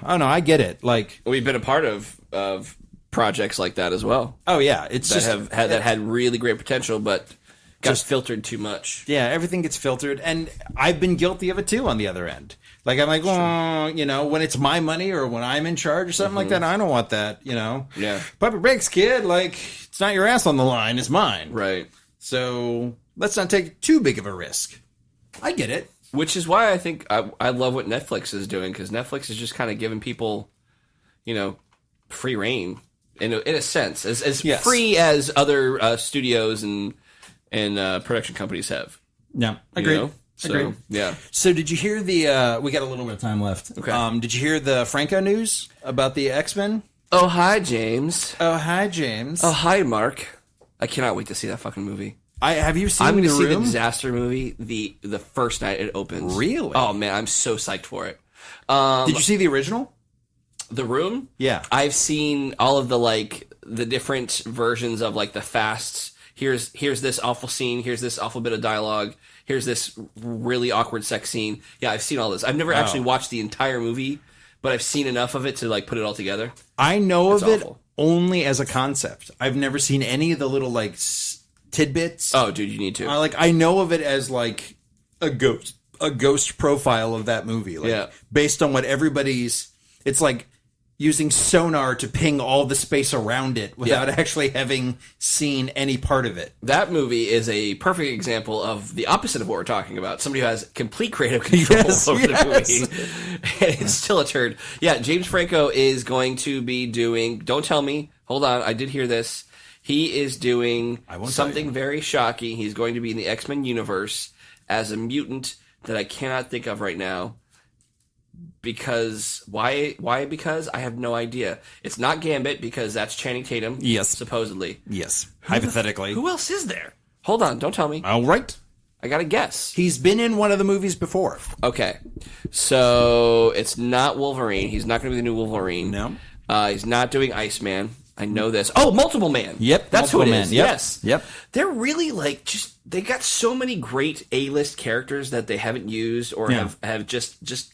[SPEAKER 1] Oh, no, I get it. Like,
[SPEAKER 2] we've been a part of projects like that as well.
[SPEAKER 1] Oh, yeah. It's
[SPEAKER 2] that had really great potential, but got filtered too much.
[SPEAKER 1] Yeah, everything gets filtered. And I've been guilty of it, too, on the other end. Like, I'm like, when it's my money or when I'm in charge or something like that, I don't want that,
[SPEAKER 2] Yeah.
[SPEAKER 1] Puppy breaks, kid. Like, it's not your ass on the line. It's mine.
[SPEAKER 2] Right.
[SPEAKER 1] So let's not take too big of a risk. I get it.
[SPEAKER 2] Which is why I think I love what Netflix is doing, because Netflix is just kind of giving people, free reign in a sense, as
[SPEAKER 1] yes.
[SPEAKER 2] free as other studios and production companies have.
[SPEAKER 1] Yeah, agreed.
[SPEAKER 2] So,
[SPEAKER 1] agreed.
[SPEAKER 2] Yeah.
[SPEAKER 1] So did you hear the? We got a little bit of time left.
[SPEAKER 2] Okay.
[SPEAKER 1] Did you hear the Franco news about the X-Men?
[SPEAKER 2] Oh hi, James.
[SPEAKER 1] Oh hi, James.
[SPEAKER 2] Oh hi, Mark. I cannot wait to see that fucking movie.
[SPEAKER 1] Have you seen?
[SPEAKER 2] I'm going to see the
[SPEAKER 1] Room?
[SPEAKER 2] disaster movie the first night it opens.
[SPEAKER 1] Really?
[SPEAKER 2] Oh man, I'm so psyched for it.
[SPEAKER 1] Did you see the original?
[SPEAKER 2] The Room?
[SPEAKER 1] Yeah.
[SPEAKER 2] I've seen all of the different versions of like the fasts. Here's this awful scene. Here's this awful bit of dialogue. Here's this really awkward sex scene. Yeah, I've seen all this. I've never actually watched the entire movie, but I've seen enough of it to like put it all together.
[SPEAKER 1] I know
[SPEAKER 2] It's
[SPEAKER 1] of it
[SPEAKER 2] awful.
[SPEAKER 1] only as a concept. I've never seen any of the little like tidbits.
[SPEAKER 2] Oh, dude, you need to.
[SPEAKER 1] I know of it as like a ghost profile of that movie. Like,
[SPEAKER 2] Yeah.
[SPEAKER 1] Based on what everybody's, it's like using sonar to ping all the space around it without actually having seen any part of it.
[SPEAKER 2] That movie is a perfect example of the opposite of what we're talking about. Somebody who has complete creative control over the movie. And it's still a turd. Yeah, James Franco is going to be doing... Don't tell me. Hold on. I did hear this. He is doing something very shocking. He's going to be in the X-Men universe as a mutant that I cannot think of right now. Because why? Because I have no idea. It's not Gambit because that's Channing Tatum.
[SPEAKER 1] Yes,
[SPEAKER 2] supposedly.
[SPEAKER 1] Yes, hypothetically.
[SPEAKER 2] Who else is there? Hold on, don't tell me.
[SPEAKER 1] All right,
[SPEAKER 2] I gotta guess.
[SPEAKER 1] He's been in one of the movies before.
[SPEAKER 2] Okay, so it's not Wolverine. He's not going to be the new Wolverine.
[SPEAKER 1] No,
[SPEAKER 2] he's not doing Iceman. I know this. Oh, Multiple Man.
[SPEAKER 1] Yep,
[SPEAKER 2] that's
[SPEAKER 1] Multiple
[SPEAKER 2] who it
[SPEAKER 1] Man.
[SPEAKER 2] is.
[SPEAKER 1] Yep.
[SPEAKER 2] Yes.
[SPEAKER 1] Yep.
[SPEAKER 2] They're really like just they got so many great A-list characters that they haven't used or have just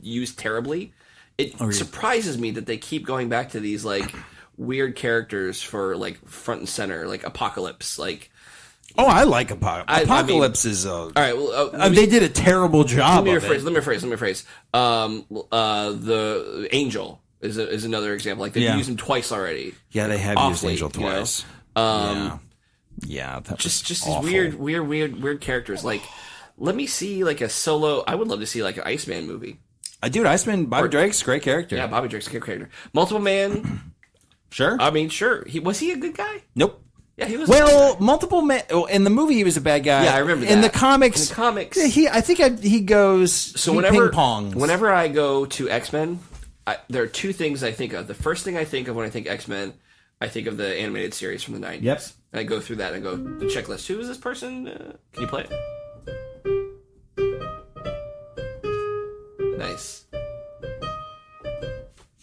[SPEAKER 2] used terribly. It surprises me that they keep going back to these like weird characters for like front and center, like Apocalypse, like.
[SPEAKER 1] Oh, I like Apocalypse. Apocalypse is
[SPEAKER 2] all right. Well,
[SPEAKER 1] they did a terrible job.
[SPEAKER 2] Let me rephrase. The Angel is another example. Like they've used him twice already.
[SPEAKER 1] Yeah, they have used Angel twice.
[SPEAKER 2] Yeah, that was just these weird characters. Like, let me see like a solo. I would love to see like an Iceman movie.
[SPEAKER 1] Dude, Iceman, Bobby Drake's a great character.
[SPEAKER 2] Yeah, Bobby Drake's a great character. Multiple Man.
[SPEAKER 1] Sure.
[SPEAKER 2] I mean, sure. Was he a good guy?
[SPEAKER 1] Nope.
[SPEAKER 2] Yeah, he was.
[SPEAKER 1] Well, Multiple Man. In the movie, he was a bad guy.
[SPEAKER 2] Yeah, I remember that.
[SPEAKER 1] In the comics, I think he goes.
[SPEAKER 2] So ping pongs. Whenever I go to X-Men, there are two things I think of. The first thing I think of when I think X-Men, I think of the animated series from the 90s.
[SPEAKER 1] Yep.
[SPEAKER 2] And I go through that and I go, the checklist. Who is this person? Can you play it?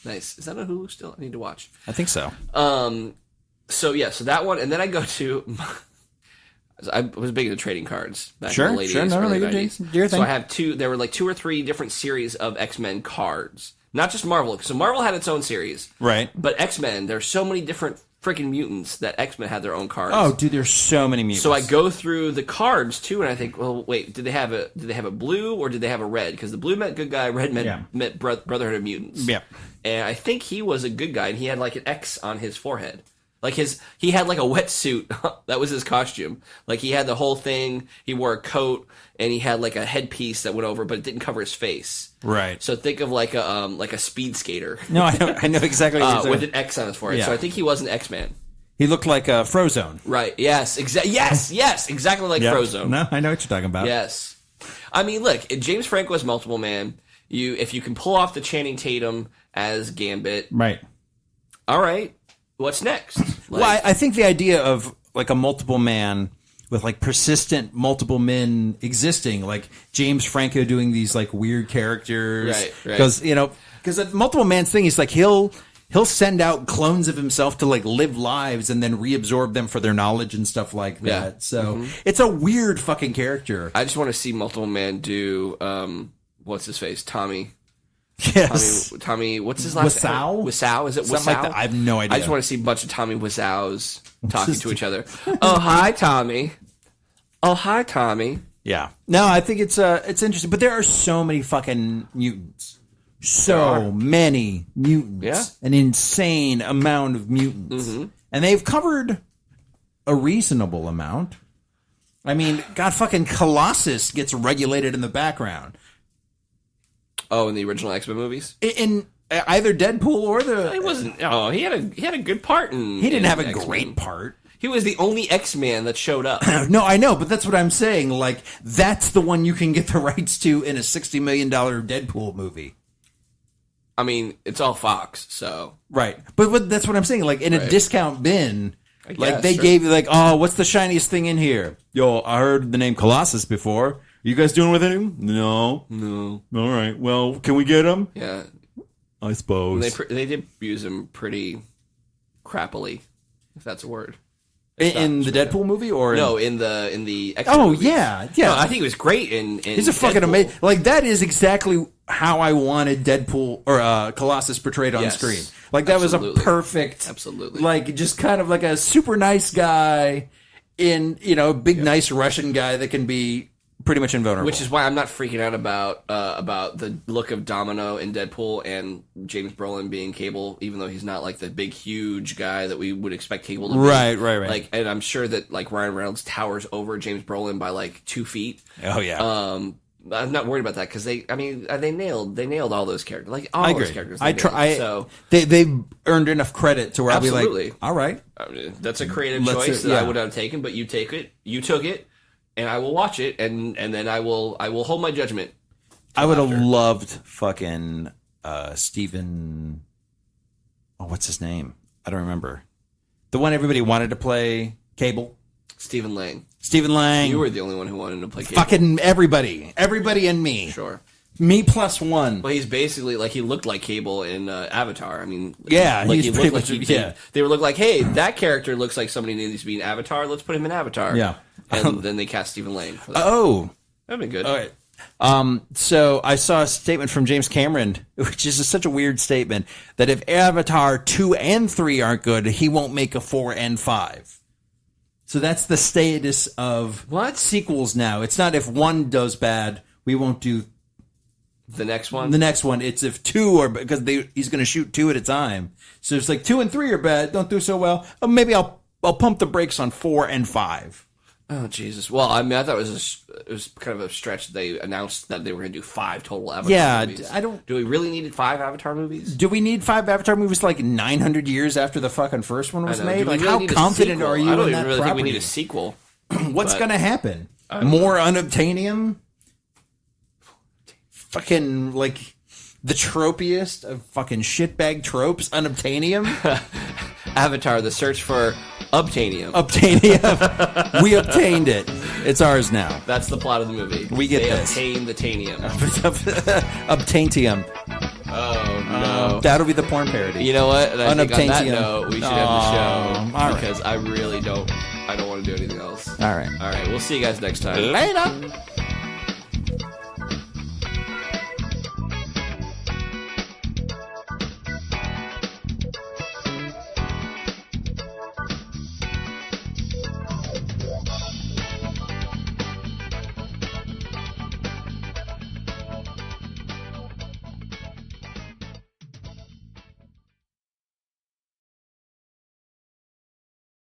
[SPEAKER 2] Nice. Is that on Hulu still? I need to watch.
[SPEAKER 1] I think so.
[SPEAKER 2] So that one, and then I go to I was big into trading cards back
[SPEAKER 1] Sure,
[SPEAKER 2] in the late
[SPEAKER 1] sure,
[SPEAKER 2] 80s,
[SPEAKER 1] no,
[SPEAKER 2] early
[SPEAKER 1] no,
[SPEAKER 2] 90s.
[SPEAKER 1] do your
[SPEAKER 2] So
[SPEAKER 1] thing.
[SPEAKER 2] I have there were like 2 or 3 different series of X-Men cards. Not just Marvel. So Marvel had its own series.
[SPEAKER 1] Right.
[SPEAKER 2] But X-Men, there's so many different freaking mutants that X-Men had their own cards.
[SPEAKER 1] Oh, dude, there's so many mutants.
[SPEAKER 2] So I go through the cards too, and I think, well, wait, did they have a blue or did they have a red? Because the blue meant good guy, red meant Brotherhood of Mutants.
[SPEAKER 1] Yeah.
[SPEAKER 2] And I think he was a good guy, and he had like an X on his forehead. Like he had like a wetsuit. That was his costume. Like he had the whole thing. He wore a coat, and he had like a headpiece that went over, but it didn't cover his face.
[SPEAKER 1] Right.
[SPEAKER 2] So think of like a speed skater.
[SPEAKER 1] No, I know exactly what you're saying.
[SPEAKER 2] with an X on his forehead.
[SPEAKER 1] Yeah.
[SPEAKER 2] So I think he was an X-Man.
[SPEAKER 1] He looked like a Frozone.
[SPEAKER 2] Right. Yes. Yes. Exactly like
[SPEAKER 1] Yep.
[SPEAKER 2] Frozone.
[SPEAKER 1] No, I know what you're talking about.
[SPEAKER 2] Yes. I mean, look, James Franco's Multiple Man. If you can pull off the Channing Tatum as Gambit,
[SPEAKER 1] Right.
[SPEAKER 2] all right. What's next?
[SPEAKER 1] Well, I think the idea of like a multiple man with like persistent multiple men existing, like James Franco doing these like weird characters,
[SPEAKER 2] Right.
[SPEAKER 1] Because the multiple man's thing is like he'll send out clones of himself to like live lives and then reabsorb them for their knowledge and stuff like that.
[SPEAKER 2] Yeah.
[SPEAKER 1] So it's a weird fucking character.
[SPEAKER 2] I just want to see Multiple Man do what's his face? Tommy.
[SPEAKER 1] Yes.
[SPEAKER 2] Tommy, what's his last name?
[SPEAKER 1] Wiseau?
[SPEAKER 2] Wiseau? Is it
[SPEAKER 1] Something
[SPEAKER 2] Wiseau?
[SPEAKER 1] like that. I have no idea.
[SPEAKER 2] I just want to see a bunch of Tommy Wiseaus talking to each other. Oh, hi, Tommy. Oh, hi, Tommy.
[SPEAKER 1] Yeah. No, I think it's interesting, but there are so many fucking mutants. So many mutants.
[SPEAKER 2] Yeah.
[SPEAKER 1] An insane amount of mutants. And they've covered a reasonable amount. I mean, God, fucking Colossus gets regulated in the background.
[SPEAKER 2] Oh, in the original X-Men movies?
[SPEAKER 1] In either Deadpool or
[SPEAKER 2] He wasn't. Oh, he had a good part in.
[SPEAKER 1] He didn't have a
[SPEAKER 2] X-Men.
[SPEAKER 1] great part.
[SPEAKER 2] He was the only X-Man that showed up.
[SPEAKER 1] No, I know, but that's what I'm saying. Like, that's the one you can get the rights to in a $60 million Deadpool movie.
[SPEAKER 2] I mean, it's all Fox, so
[SPEAKER 1] Right. But that's what I'm saying. Like, in a discount bin,
[SPEAKER 2] I
[SPEAKER 1] like,
[SPEAKER 2] guess,
[SPEAKER 1] they
[SPEAKER 2] sure.
[SPEAKER 1] gave you, like, oh, what's the shiniest thing in here? Yo, I heard the name Colossus before. You guys doing with him? No. All right. Well, can we get him?
[SPEAKER 2] yeah,
[SPEAKER 1] I suppose.
[SPEAKER 2] they did use him pretty crappily, if that's a word.
[SPEAKER 1] In the Deadpool movie? Or
[SPEAKER 2] No, in the X-Men
[SPEAKER 1] Oh,
[SPEAKER 2] movies.
[SPEAKER 1] yeah.
[SPEAKER 2] No, I think he was great in
[SPEAKER 1] He's a fucking
[SPEAKER 2] Deadpool.
[SPEAKER 1] amazing. Like, that is exactly how I wanted Deadpool or Colossus portrayed on
[SPEAKER 2] Yes.
[SPEAKER 1] screen. Like, that was a
[SPEAKER 2] Absolutely.
[SPEAKER 1] perfect,
[SPEAKER 2] Absolutely.
[SPEAKER 1] like, just kind of like a super nice guy in, a big, nice Russian guy that can be pretty much invulnerable.
[SPEAKER 2] Which is why I'm not freaking out about the look of Domino in Deadpool and James Brolin being Cable, even though he's not like the big, huge guy that we would expect Cable to be.
[SPEAKER 1] Right.
[SPEAKER 2] Like, and I'm sure that like Ryan Reynolds towers over James Brolin by like 2 feet.
[SPEAKER 1] Oh, yeah.
[SPEAKER 2] I'm not worried about that because they nailed all those characters. Like all
[SPEAKER 1] I agree.
[SPEAKER 2] those characters.
[SPEAKER 1] So they've earned enough credit to where I'll be
[SPEAKER 2] Absolutely.
[SPEAKER 1] like, all right.
[SPEAKER 2] I mean, that's a creative
[SPEAKER 1] Let's
[SPEAKER 2] choice
[SPEAKER 1] see-
[SPEAKER 2] that I
[SPEAKER 1] yeah.
[SPEAKER 2] would have taken, but you took it, and I will watch it, and then I will hold my judgment.
[SPEAKER 1] I would have
[SPEAKER 2] after.
[SPEAKER 1] loved fucking Stephen. Oh, what's his name? I don't remember. The one everybody wanted to play Cable.
[SPEAKER 2] Stephen Lang.
[SPEAKER 1] Stephen Lang.
[SPEAKER 2] You were the only one who wanted to play Cable.
[SPEAKER 1] fucking everybody and me.
[SPEAKER 2] Sure.
[SPEAKER 1] Me plus one.
[SPEAKER 2] Well, he's basically like he looked like Cable in Avatar. I mean,
[SPEAKER 1] Yeah,
[SPEAKER 2] like
[SPEAKER 1] he's
[SPEAKER 2] he
[SPEAKER 1] pretty
[SPEAKER 2] looked like
[SPEAKER 1] much-
[SPEAKER 2] he,
[SPEAKER 1] yeah.
[SPEAKER 2] They were like, hey, that character looks like somebody needs to be in Avatar. Let's put him in Avatar.
[SPEAKER 1] Yeah.
[SPEAKER 2] and then they cast Stephen Lang for that.
[SPEAKER 1] Oh.
[SPEAKER 2] That'd been good.
[SPEAKER 1] All right. So I saw a statement from James Cameron, which is such a weird statement, that if Avatar 2 and 3 aren't good, he won't make a 4 and 5. So that's the status of
[SPEAKER 2] What?
[SPEAKER 1] sequels now. It's not if 1 does bad, we won't do
[SPEAKER 2] The next one.
[SPEAKER 1] the next one. It's if 2 are, because he's going to shoot 2 at a time. So it's like 2 and 3 are bad, don't do so well. Oh, maybe I'll pump the brakes on 4 and 5.
[SPEAKER 2] Oh Jesus! Well, I mean, I thought it was kind of a stretch. They announced that they were going to do 5 total Avatar
[SPEAKER 1] Yeah,
[SPEAKER 2] movies.
[SPEAKER 1] I don't.
[SPEAKER 2] Do we really need 5 Avatar movies?
[SPEAKER 1] Do we need 5 Avatar movies like 900 years after the fucking first one was
[SPEAKER 2] I know.
[SPEAKER 1] made?
[SPEAKER 2] Do we
[SPEAKER 1] Like,
[SPEAKER 2] really
[SPEAKER 1] how
[SPEAKER 2] need a
[SPEAKER 1] confident
[SPEAKER 2] sequel?
[SPEAKER 1] are you
[SPEAKER 2] I don't
[SPEAKER 1] in
[SPEAKER 2] even
[SPEAKER 1] that
[SPEAKER 2] really
[SPEAKER 1] property?
[SPEAKER 2] think we need a sequel.
[SPEAKER 1] What's
[SPEAKER 2] but-
[SPEAKER 1] going to happen? More unobtainium? Fucking, like, the tropiest of fucking shitbag tropes? Unobtainium?
[SPEAKER 2] Avatar: The Search for Obtainium.
[SPEAKER 1] Obtainium. We obtained it. It's ours now.
[SPEAKER 2] That's the plot of the movie.
[SPEAKER 1] We get
[SPEAKER 2] they
[SPEAKER 1] this.
[SPEAKER 2] obtain the tanium.
[SPEAKER 1] Obtaintium.
[SPEAKER 2] Oh no!
[SPEAKER 1] That'll be the porn parody.
[SPEAKER 2] You know what? And I think on that
[SPEAKER 1] Unobtainium.
[SPEAKER 2] note, we should end the show
[SPEAKER 1] all right.
[SPEAKER 2] because I really don't I don't want to do anything else.
[SPEAKER 1] All right.
[SPEAKER 2] All right. We'll see you guys next time.
[SPEAKER 1] Later.